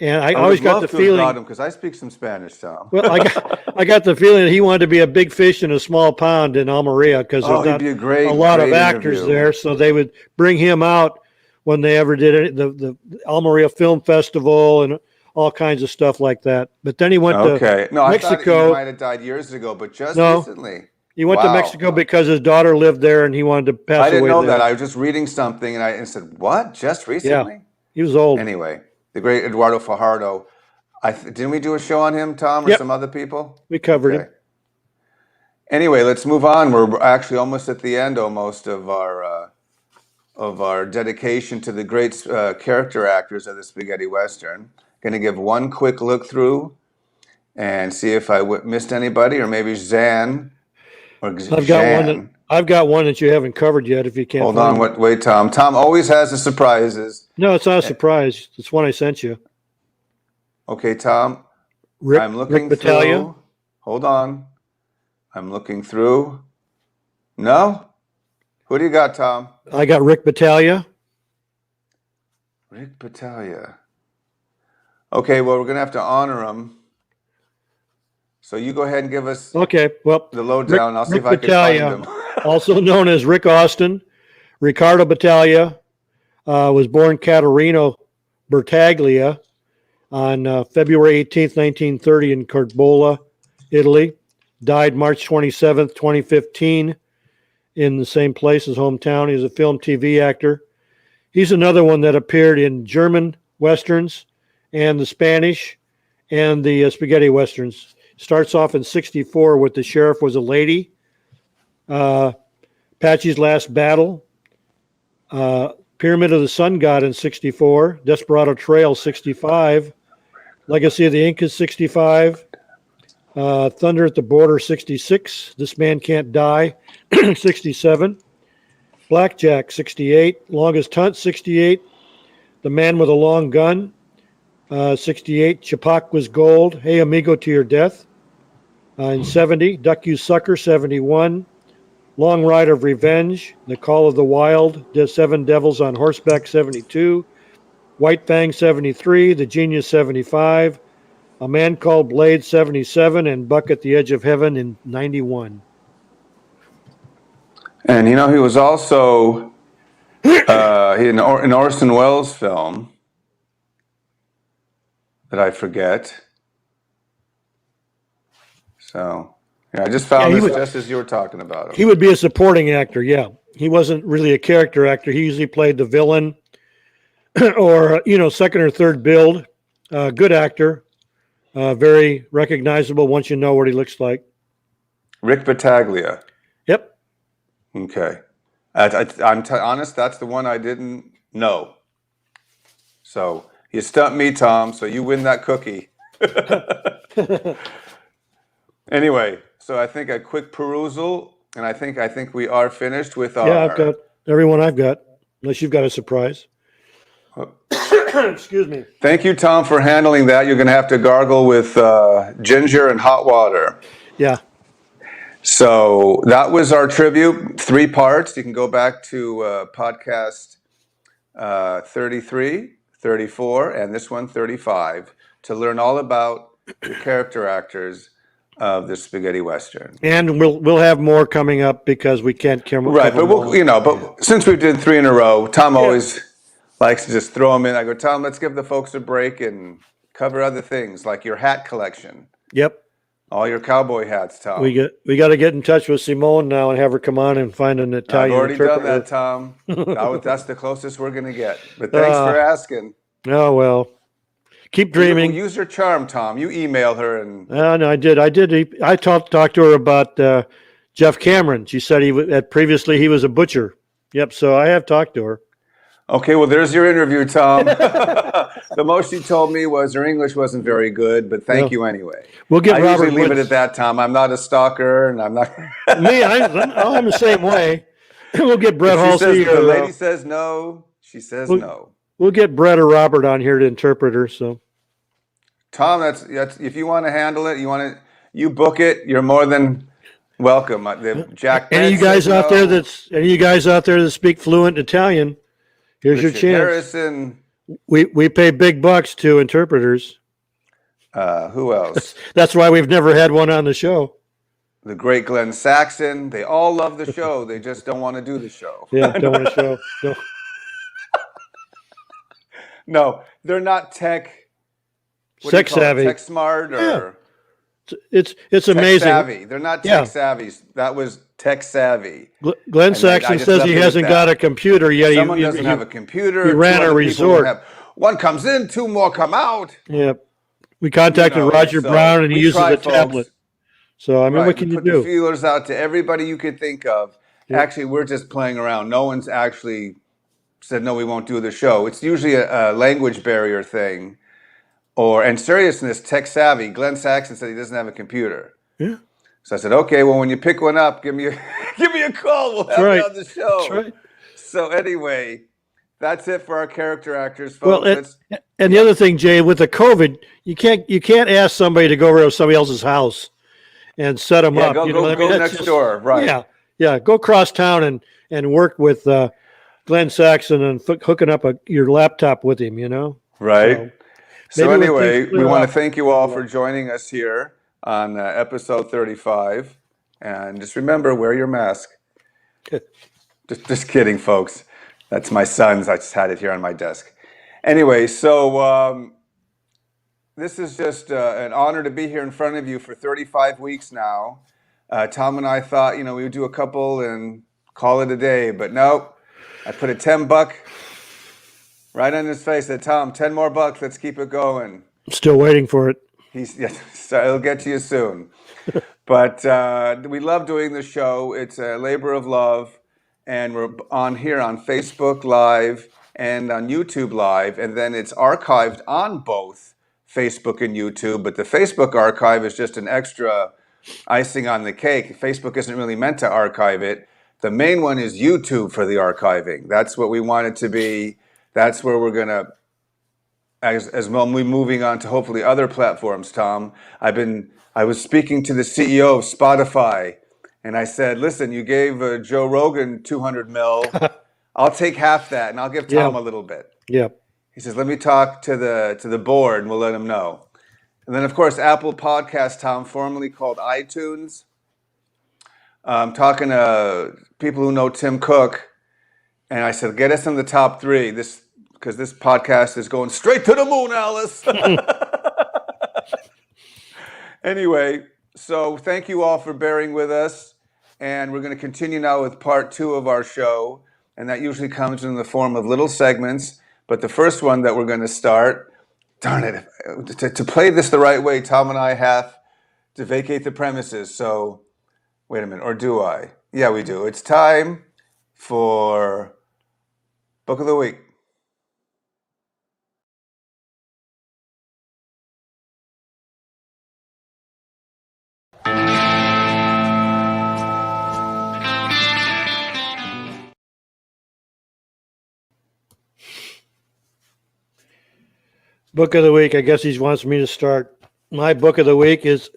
And I always got the feeling, because I speak some Spanish, Tom. Well, I got the feeling that he wanted to be a big fish in a small pond in Almeria because there's not a lot of actors there, so they would bring him out when they ever did the Almeria Film Festival and all kinds of stuff like that. But then he went to Mexico. I thought he might have died years ago, but just recently. He went to Mexico because his daughter lived there and he wanted to pass away. I didn't know there. that. I was just reading something and I said, what? Just recently? Yeah, he was old. Anyway. The great Eduardo Fajardo. Didn't we do a show on him, Tom, or some other people? We covered him. Anyway, let's move on. We're actually almost at the end, almost of our dedication to the great character actors of the Spaghetti Western. Going to give one quick look through and see if I missed anybody, or maybe Zan or I've got one that you haven't covered yet. If you can't hold on, wait, Tom. Tom always has the surprises. No, it's not a surprise. It's one I sent you. Okay, Tom. I'm looking Rik Battaglia. through. Hold on. I'm looking through. No? Who do you got, Tom? I got Rik Battaglia. Rik Battaglia. Okay, well, we're going to have to honor him. So you go ahead and give us the lowdown. I'll see if I can find him. Also known as Rick Austin, Riccardo Battaglia, was born Caterino Bertaglia on February 18th, 1930 in Corbola, Italy. Died March 27th, 2015 in the same place, his hometown. He's a film TV actor. He's another one that appeared in German Westerns and the Spanish and the Spaghetti Westerns. Starts off in 64 with The Sheriff Was a Lady, Apache's Last Battle, Pyramid of the Sun God in 64, Desperado Trail 65, Legacy of the Incas 65, Thunder at the Border 66, This Man Can't Die 67, Blackjack, 68. Longest Hunt, 68. The Man with a Long Gun, 68. Chappaqua Gold, Hey Amigo to Your Death. In 70. Duck You Sucker, 71. Long Ride of Revenge, The Call of the Wild, Seven Devils on Horseback, 72. White Fang, 73. The Genius, 75. A Man Called Blade, 77. And Buck at the Edge of Heaven in 91. And he was also in an Orson Welles film that I forget. So, I just found this just as you were talking about him. He would be a supporting actor, yeah. He wasn't really a character actor. He usually played the villain or, second or third build. Good actor. Very recognizable once you know what he looks like. Rik Battaglia. Yep. Okay. I'm honest, that's the one I didn't know. So you stumped me, Tom, so you win that cookie. Anyway, so I think a quick perusal, and I think we are finished with our... Yeah, I've got everyone I've got, unless you've got a surprise. Excuse me. Thank you, Tom, for handling that. You're going to have to gargle with ginger and hot water. Yeah. So that was our tribute, 3 parts. You can go back to podcast 33, 34, and this one, 35, to learn all about the character actors of the spaghetti western. And we'll have more coming up because we can't come right. But but since we did 3 in a row, Tom always likes to just throw them in. I go, Tom, let's give the folks a break and cover other things like your hat collection. Yep. All your cowboy hats, Tom. We got to get in touch with Simone now and have her come on and find an Italian I've already interpreter. done that, Tom. That's the closest we're going to get. But thanks for asking. Oh, well. Keep dreaming. Use your charm, Tom. You email her and... No, I did. I talked to her about Jeff Cameron. She said previously he was a butcher. Yep, so I have talked to her. Okay, well, there's your interview, Tom. The most she told me was her English wasn't very good, but thank you anyway. We'll get Robert usually leave it at that, Tom. I'm not a stalker, and I'm not... I'm the same way. We'll get Brett Halsey. The lady says no. She says no. We'll get Brett or Robert on here to interpret her. So, Tom, that's if you want to handle it, you book it. You're more than welcome. Jack. Any of you guys out there that speak fluent Italian? Here's your chance. Harrison. We pay big bucks to interpreters. Who else? That's why we've never had one on the show. The great Glenn Saxon. They all love the show. They just don't want to do the show. Yeah, don't want to show. No. No, they're not tech savvy. Tech smart or it's tech amazing. Savvy. They're not tech savvy. That was tech savvy. Glenn Saxon says he hasn't got a computer yet. Someone doesn't have a computer. He ran a resort. One comes in, 2 more come out. Yeah. We contacted Roger Brown and he uses a tablet. So, what can you do? Put the feelers out to everybody you could think of. Yeah. Actually, we're just playing around. No one's actually said, no, we won't do the show. It's usually a language barrier thing. And seriousness, tech savvy. Glenn Saxon said he doesn't have a computer. Yeah. So I said, okay, well, when you pick one up, give me a call. We'll have it on the show. That's right. So anyway, that's it for our character actors, folks. Well, and the other thing, Jay, with the COVID, you can't ask somebody to go over to somebody else's house and set them up. Go next door, right? Yeah. Go across town and work with Glenn Saxon and hooking up your laptop with him. Right. So anyway, we want to thank you all for joining us here on episode 35. And just remember, wear your mask. Just kidding, folks. That's my son's. I just had it here on my desk. Anyway, so this is just an honor to be here in front of you for 35 weeks now. Tom and I thought, we would do a couple and call it a day. But no, I put a $10 right on his face. Said, Tom, 10 more bucks. Let's keep it going. I'm still waiting for it. So it'll get to you soon. But we love doing the show. It's a labor of love. And we're on here on Facebook Live and on YouTube Live. And then it's archived on both Facebook and YouTube. But the Facebook archive is just an extra icing on the cake. Facebook isn't really meant to archive it. The main one is YouTube for the archiving. That's what we want it to be. That's where we're going to, as well, we're moving on to hopefully other platforms, Tom. I was speaking to the CEO of Spotify, and I said, listen, you gave Joe Rogan 200 mil. I'll take half that, and I'll give Tom a little bit. Yeah. He says, let me talk to the board, and we'll let him know. And then, of course, Apple Podcast, Tom, formerly called iTunes. Talking to people who know Tim Cook, and I said, get us in the top 3, because this podcast is going straight to the moon, Alice. Anyway, so thank you all for bearing with us, and we're going to continue now with part 2 of our show, and that usually comes in the form of little segments. But the first one that we're going to start, darn it, to play this the right way, Tom and I have to vacate the premises. So, wait a minute, or do I? Yeah, we do. It's time for Book of the Week. Book of the week. I guess he wants me to start. My book of the week is,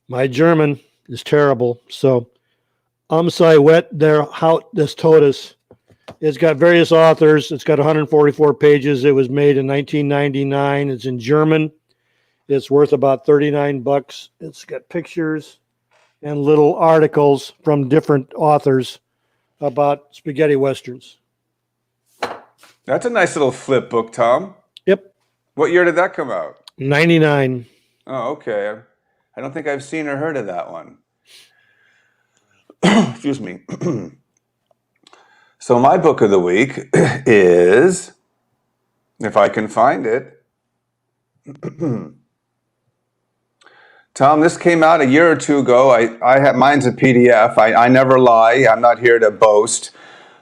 my German is terrible. So, sei wet der Haut des Todes. It's got various authors. It's got 144 pages. It was made in 1999. It's in German. It's worth about $39. It's got pictures and little articles from different authors about spaghetti westerns. That's a nice little flip book, Tom. Yep. What year did that come out? 99. Oh, okay. I don't think I've seen or heard of that one. Excuse me. So my book of the week is, if I can find it, Tom, this came out a year or 2 ago. I have, mine's a PDF. I never lie. I'm not here to boast.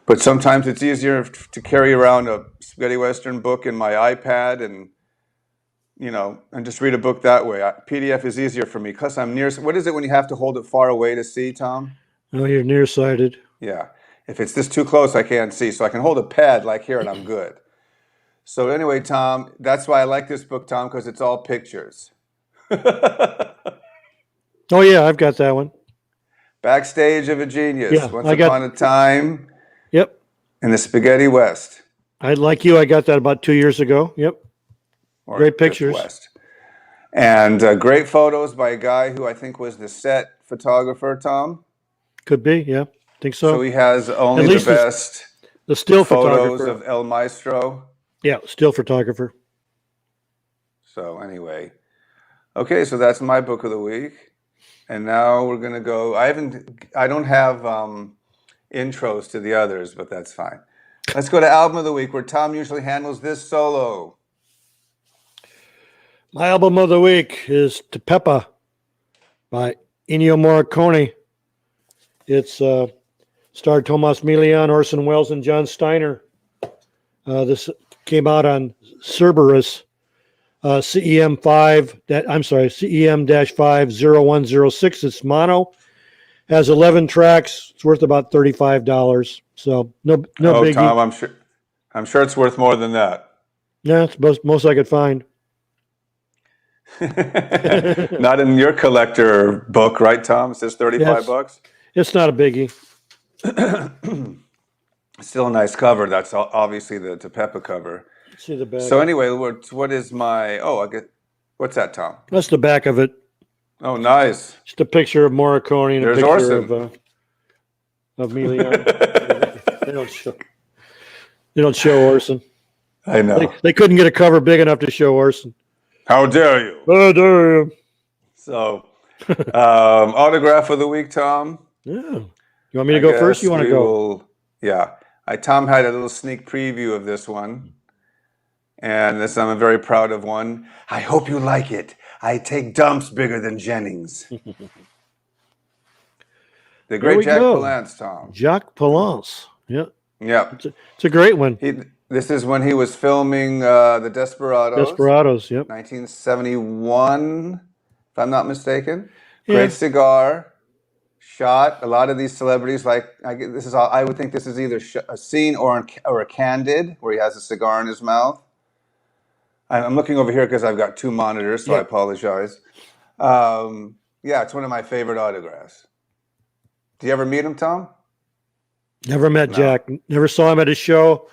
But sometimes it's easier to carry around a spaghetti western book in my iPad and just read a book that way. PDF is easier for me because I'm near. What is it when you have to hold it far away to see, Tom? Oh, you're nearsighted. Yeah. If it's this too close, I can't see. So I can hold a pad like here and I'm good. So anyway, Tom, that's why I like this book, Tom, because it's all pictures. Oh, yeah, I've got that one. Backstage of a Genius. Yeah, Once upon a time. Yep. In the Spaghetti West. I like you. I got that about 2 years ago. Yep. Or great pictures. West. And great photos by a guy who I think was the set photographer, Tom. Could be, yeah. Think so. So he has only the best the still photos photographer of El Maestro. Yeah, still photographer. So anyway. Okay, so that's my book of the week. And now we're going to go. I don't have intros to the others, but that's fine. Let's go to album of the week, where Tom usually handles this solo. My album of the week is To Peppa by Ennio Morricone. It's starred Tomas Milian, Orson Welles, and John Steiner. This came out on Cerberus CEM-50106. It's mono. Has 11 tracks. It's worth about $35. So no biggie. Tom, I'm sure it's worth more than that. Yeah, it's most I could find. Not in your collector book, right, Tom? It says $35. It's not a biggie. Still a nice cover. That's obviously the Peppa cover. See the back. So anyway, what is my? What's that, Tom? That's the back of it. Oh, nice. Just a picture of Morricone and There's a picture Orson. of Milian. They don't show Orson. I know. They couldn't get a cover big enough to show Orson. How dare you? How dare you? So, autograph of the week, Tom. Yeah. You want me to go first? You want to go? Yeah. Tom had a little sneak preview of this one. And this I'm very proud of one. I hope you like it. I take dumps bigger than Jennings. The great Jack Palance, Tom. Jacques Palance. Yeah. Yeah. It's a great one. This is when he was filming the Desperados. Desperados, yep. 1971, if I'm not mistaken. Great cigar. shot. A lot of these celebrities, I would think this is either a scene or a candid where he has a cigar in his mouth. I'm looking over here because I've got two monitors, so I apologize. Yeah, it's one of my favorite autographs. Do you ever meet him, Tom? Never met Jack. Never saw him at a show.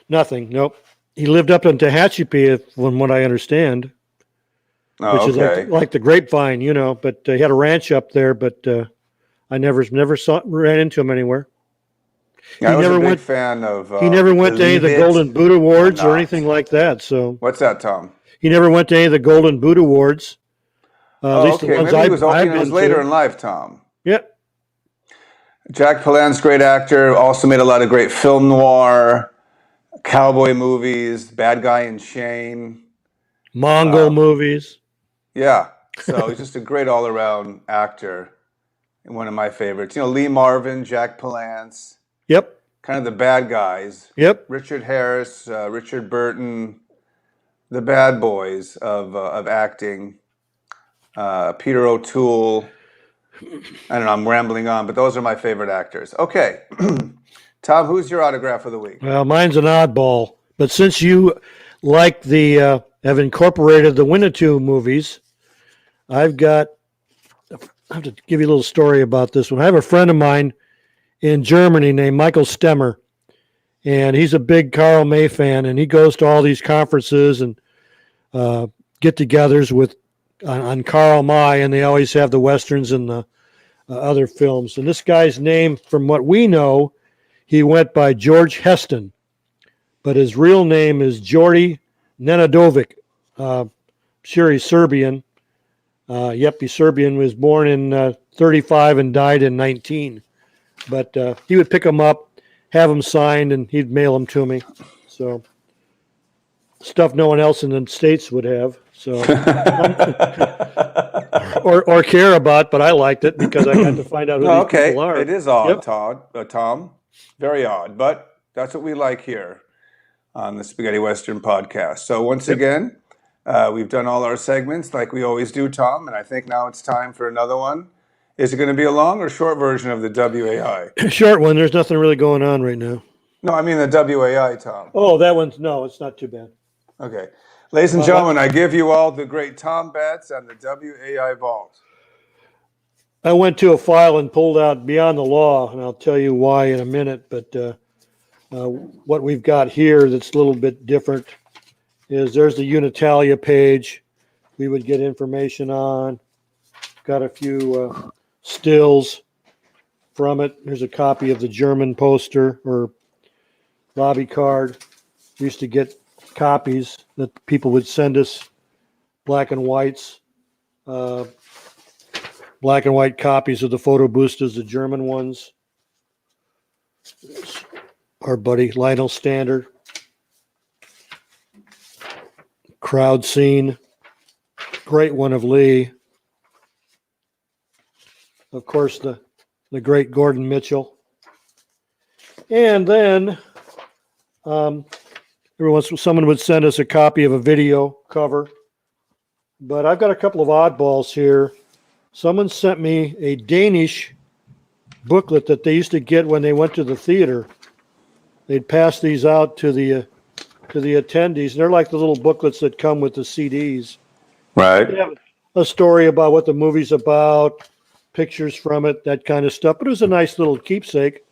Nothing. Nope. He lived up in Tehachapi, from what I understand. Oh, which is like the Grapevine, you know. But he had a ranch up there, but I never ran into him anywhere. Yeah, I was a big fan of. He never went to any of the Golden Boot Awards or anything like that. So what's that, Tom? He never went to any of the Golden Boot Awards. At least the ones Maybe it I've was been later to. in life, Tom. Yeah. Jack Palan's great actor. Also made a lot of great film noir, cowboy movies, Bad Guy in Shane, Mongol movies. Yeah, so he's just a great all-around actor, and one of my favorites. You know, Lee Marvin, Jack Palance. Yep. Kind of the bad guys. Yep. Richard Harris, Richard Burton, the bad boys of acting. Peter O'Toole. I don't know, I'm rambling on, but those are my favorite actors. Okay. Tom, who's your autograph of the week? Well, mine's an oddball, but since you like the have incorporated the Winnetou movies, I have to give you a little story about this one. I have a friend of mine in Germany named Michael Stemmer, and he's a big Karl May fan, and he goes to all these conferences and get-togethers on Karl May, and they always have the westerns and the other films. And this guy's name, from what we know, he went by George Heston, but his real name is Jordi Nenadovic. Sure, he's Serbian. He's Serbian. Was born in 35 and died in 19. But he would pick them up, have them signed, and he'd mail them to me. So stuff no one else in the States would have. So or care about, but I liked it because I got to find out who these people are. It is odd, Tom. Very odd, but that's what we like here on the Spaghetti Western podcast. So once again, we've done all our segments like we always do, Tom, and I think now it's time for another one. Is it going to be a long or short version of the WAI? Short one. There's nothing really going on right now. No, I mean the WAI, Tom. Oh, that one's, no, it's not too bad. Okay. Ladies and gentlemen, I give you all the great Tom Betts and the WAI vault. I went to a file and pulled out Beyond the Law, and I'll tell you why in a minute, but what we've got here that's a little bit different is there's the Unitalia page we would get information on. Got a few stills from it. There's a copy of the German poster or lobby card. We used to get copies that people would send us, black and whites, black and white copies of the photo boosters, the German ones. Our buddy Lionel Standard. Crowd scene. Great one of Lee. Of course, the great Gordon Mitchell. And then every once someone would send us a copy of a video cover. But I've got a couple of oddballs here. Someone sent me a Danish booklet that they used to get when they went to the theater. They'd pass these out to the attendees. They're like the little booklets that come with the CDs. Right. They have a story about what the movie's about, pictures from it, that kind of stuff. But it was a nice little keepsake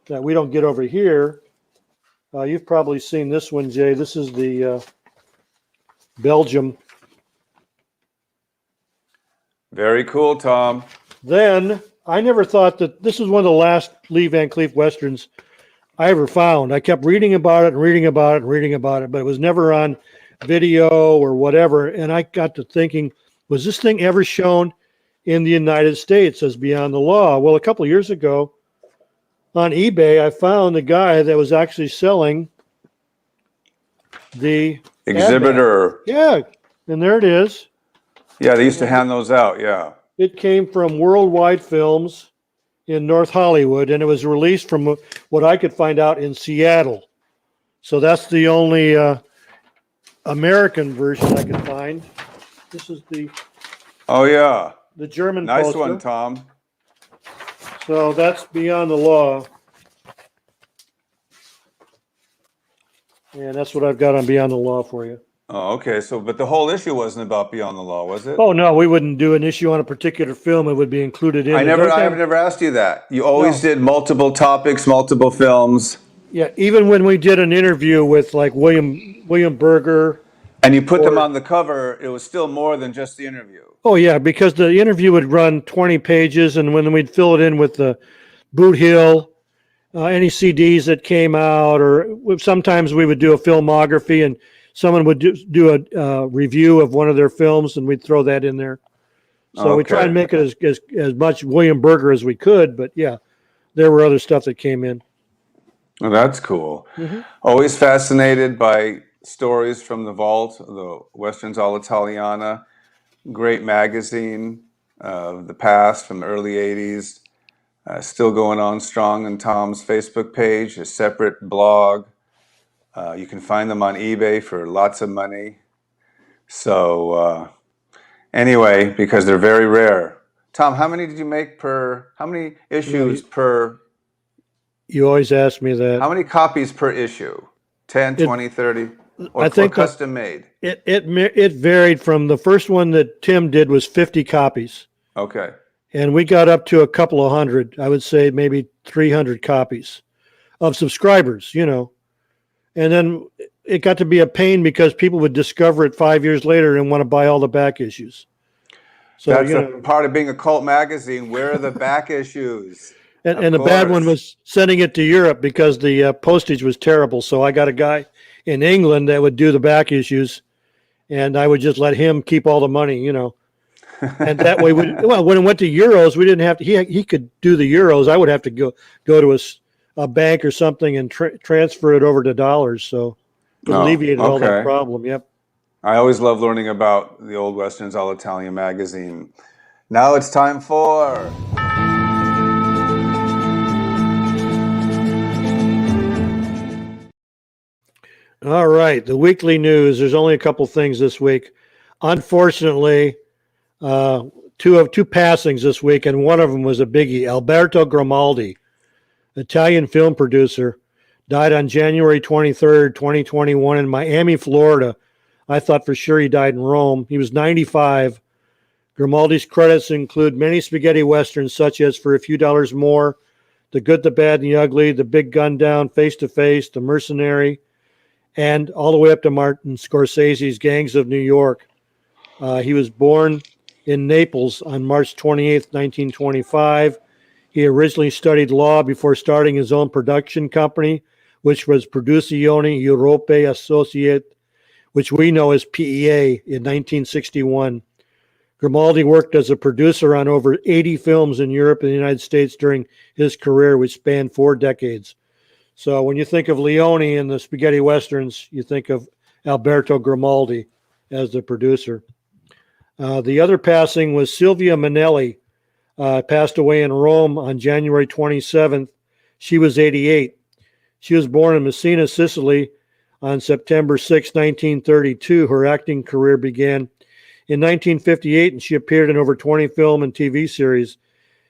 that we don't get over here. You've probably seen this one, Jay. This is the Belgium. Very cool, Tom. Then I never thought that this was one of the last Lee Van Cleef Westerns I ever found. I kept reading about it, but it was never on video or whatever. And I got to thinking, was this thing ever shown in the United States as Beyond the Law? Well, a couple of years ago on eBay, I found a guy that was actually selling the exhibitor. Yeah, and there it is. Yeah, they used to hand those out, yeah. It came from Worldwide Films in North Hollywood, and it was released from what I could find out in Seattle. So that's the only American version I could find. This is the Oh, yeah. German Nice poster. one, Tom. So that's Beyond the Law. And that's what I've got on Beyond the Law for you. Oh, okay. So, but the whole issue wasn't about Beyond the Law, was it? Oh, no, we wouldn't do an issue on a particular film. It would be included in it. I've never asked you that. You always No. did multiple topics, multiple films, Yeah, even when we did an interview with like William Berger. and you put them on the cover. It was still more than just the interview. Oh, yeah, because the interview would run 20 pages, and when we'd fill it in with the Boot Hill, any CDs that came out, or sometimes we would do a filmography, and someone would do a review of one of their films, and we'd throw that in there. So we try and make it as much William Berger as we could, but yeah, there were other stuff that came in. Well, that's cool. Mm-hmm. Always fascinated by stories from the vault, the Westerns all'Italiana, great magazine of the past from the early 80s. Still going on strong on Tom's Facebook page, a separate blog. You can find them on eBay for lots of money. So anyway, because they're very rare. Tom, how many did you make how many issues per? You always ask me that. How many copies per issue? 10, 20, 30? Or, I think custom made? It varied from the first one that Tim did was 50 copies. Okay. And we got up to a couple of hundred, I would say maybe 300 copies of subscribers, And then it got to be a pain because people would discover it 5 years later and want to buy all the back issues. So that's a part of being a cult magazine. Where are the back issues? And the bad one was sending it to Europe because the postage was terrible. So I got a guy in England that would do the back issues, and I would just let him keep all the money, And that way, when it went to euros, we didn't have to. He could do the euros. I would have to go to a bank or something and transfer it over to dollars. So it alleviated all that problem. Yep. I always love learning about the old Westerns all'Italia magazine. Now it's time for. All right, the weekly news. There's only a couple things this week. Unfortunately, two passings this week, and one of them was a biggie. Alberto Grimaldi, Italian film producer, died on January 23rd, 2021 in Miami, Florida. I thought for sure he died in Rome. He was 95. Grimaldi's credits include many spaghetti westerns such as For a Few Dollars More, The Good, the Bad, and the Ugly, The Big Gun Down, Face to Face, The Mercenary, and all the way up to Martin Scorsese's Gangs of New York. He was born in Naples on March 28th, 1925. He originally studied law before starting his own production company, which was Produzioni Europee Associate, which we know as PEA, in 1961. Grimaldi worked as a producer on over 80 films in Europe and the United States during his career, which spanned 4 decades. So when you think of Leone and the spaghetti westerns, you think of Alberto Grimaldi as the producer. The other passing was Silvia Minnelli, passed away in Rome on January 27th. She was 88. She was born in Messina, Sicily on September 6, 1932. Her acting career began in 1958, and she appeared in over 20 film and TV series.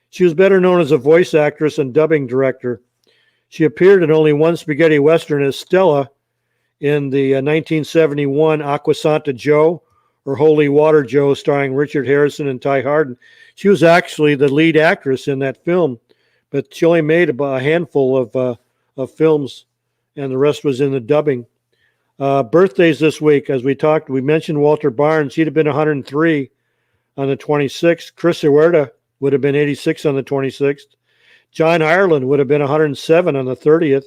She was better known as a voice actress and dubbing director. She appeared in only one spaghetti western as Stella in the 1971 Acquasanta Joe, or Holy Water Joe, starring Richard Harrison and Ty Hardin. She was actually the lead actress in that film, but she only made about a handful of films, and the rest was in the dubbing. Birthdays this week, as we talked, we mentioned Walter Barnes. He'd have been 103 on the 26th. Chris Huerta would have been 86 on the 26th. John Ireland would have been 107 on the 30th.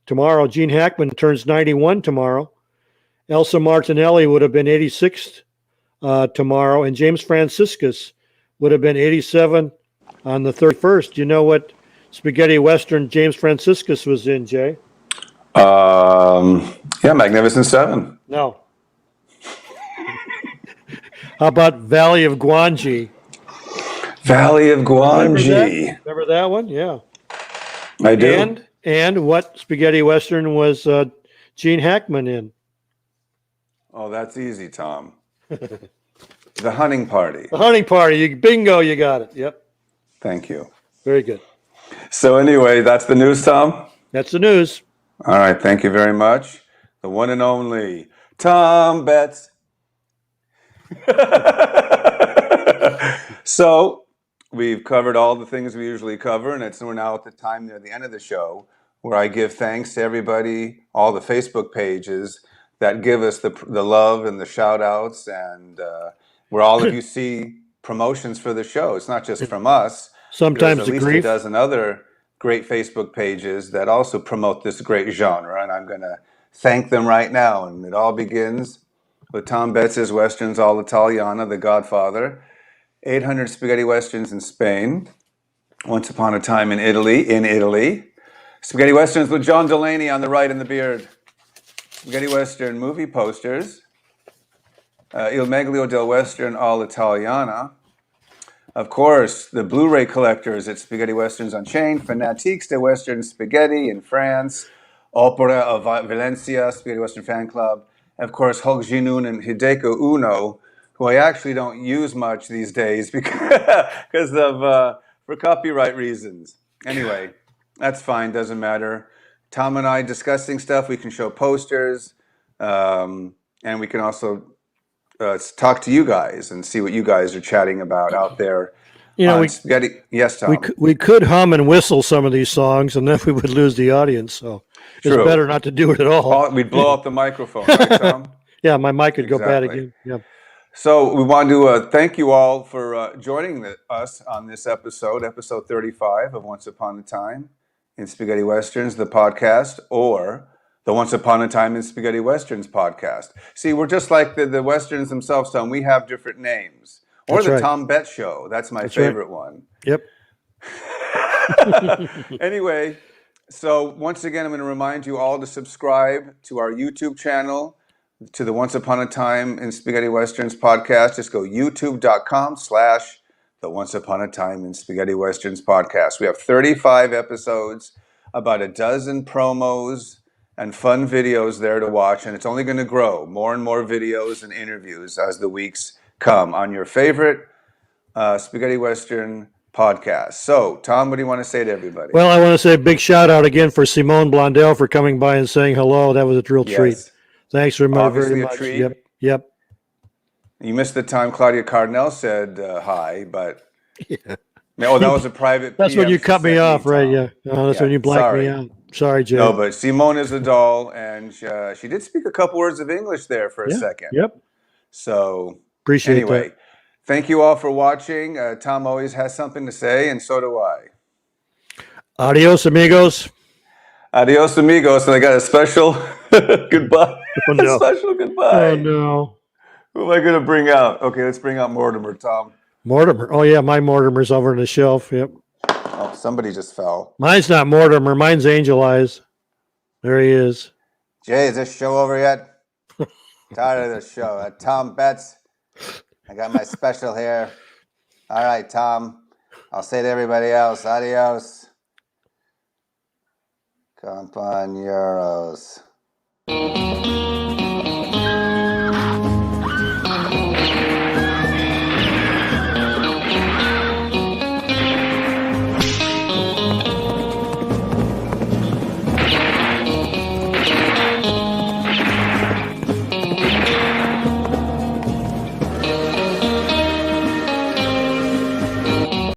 Tomorrow, Gene Hackman turns 91 tomorrow. Elsa Martinelli would have been 86 tomorrow, and James Franciscus would have been 87 on the 31st. You know what spaghetti western James Franciscus was in, Jay? Yeah, Magnificent Seven. No. How about Valley of Guanji? Valley of Guanji. Remember that one? Yeah. I do. And what spaghetti western was Gene Hackman in? Oh, that's easy, Tom. The Hunting Party. The Hunting Party. Bingo, you got it. Yep. Thank you. Very good. So anyway, that's the news, Tom. That's the news. All right, thank you very much. The one and only Tom Betts. So we've covered all the things we usually cover, and we're now at the time near the end of the show where I give thanks to everybody, all the Facebook pages that give us the love and the shout outs, and where all of you see promotions for the show. It's not just from us. Sometimes There's the at least grief. a dozen other great Facebook pages that also promote this great genre, and I'm going to thank them right now. And it all begins with Tom Betts' Westerns all'Italiana, The Godfather, 800 Spaghetti Westerns in Spain, Once Upon a Time in Italy, Spaghetti Westerns with John Delaney on the right in the beard, Spaghetti Western movie posters, Il Meglio del Western all'Italiana, of course, the Blu-ray collectors at Spaghetti Westerns Unchained, Fanatiques de Western Spaghetti in France, Opera of Valencia, Spaghetti Western Fan Club, and of course, Hulk Jinun and Hideko Uno, who I actually don't use much these days because of for copyright reasons. Anyway, that's fine, doesn't matter. Tom and I discussing stuff, we can show posters, and we can also talk to you guys and see what you guys are chatting about out there. Spaghetti. Yes, Tom. We could hum and whistle some of these songs, and then we would lose the audience. So it's better not to do it at all. We'd blow up the microphone, right, Tom? Yeah, my mic could go bad again. Yeah. So we want to thank you all for joining us on this episode 35 of Once Upon a Time in Spaghetti Westerns, the podcast, or the Once Upon a Time in Spaghetti Westerns podcast. See, we're just like the Westerns themselves, Tom. We have different names. Or That's the right. Tom Betts Show. That's my favorite one. Yep. Anyway, so once again, I'm going to remind you all to subscribe to our YouTube channel, to the Once Upon a Time in Spaghetti Westerns podcast. Just go youtube.com/the Once Upon a Time in Spaghetti Westerns podcast. We have 35 episodes, about a dozen promos and fun videos there to watch, and it's only going to grow. More and more videos and interviews as the weeks come on your favorite Spaghetti Western podcast. So, Tom, what do you want to say to everybody? Well, I want to say a big shout out again for Simone Blondell for coming by and saying hello. That was a real treat. Thanks very much. Obviously a treat. Yep. You missed the time Claudia Cardinal said hi, but that was a private. That's when you cut me off, right? Yeah. That's when you blanked me out. Sorry, Jay. No, but Simone is a doll, and she did speak a couple words of English there for a second. Yep. So appreciate that. Thank you all for watching. Tom always has something to say, and so do I. Adios, amigos. Adios, amigos. And I got a special goodbye. Oh, no. A special goodbye. Oh, no. Who am I going to bring out? Okay, let's bring out Mortimer, Tom. Mortimer. Oh, yeah, my Mortimer's over on the shelf. Yep. Oh, somebody just fell. Mine's not Mortimer. Mine's Angel Eyes. There he is. Jay, is this show over yet? Tired of this show. Tom Betts. I got my special here. All right, Tom. I'll say to everybody else, adios. Compañeros.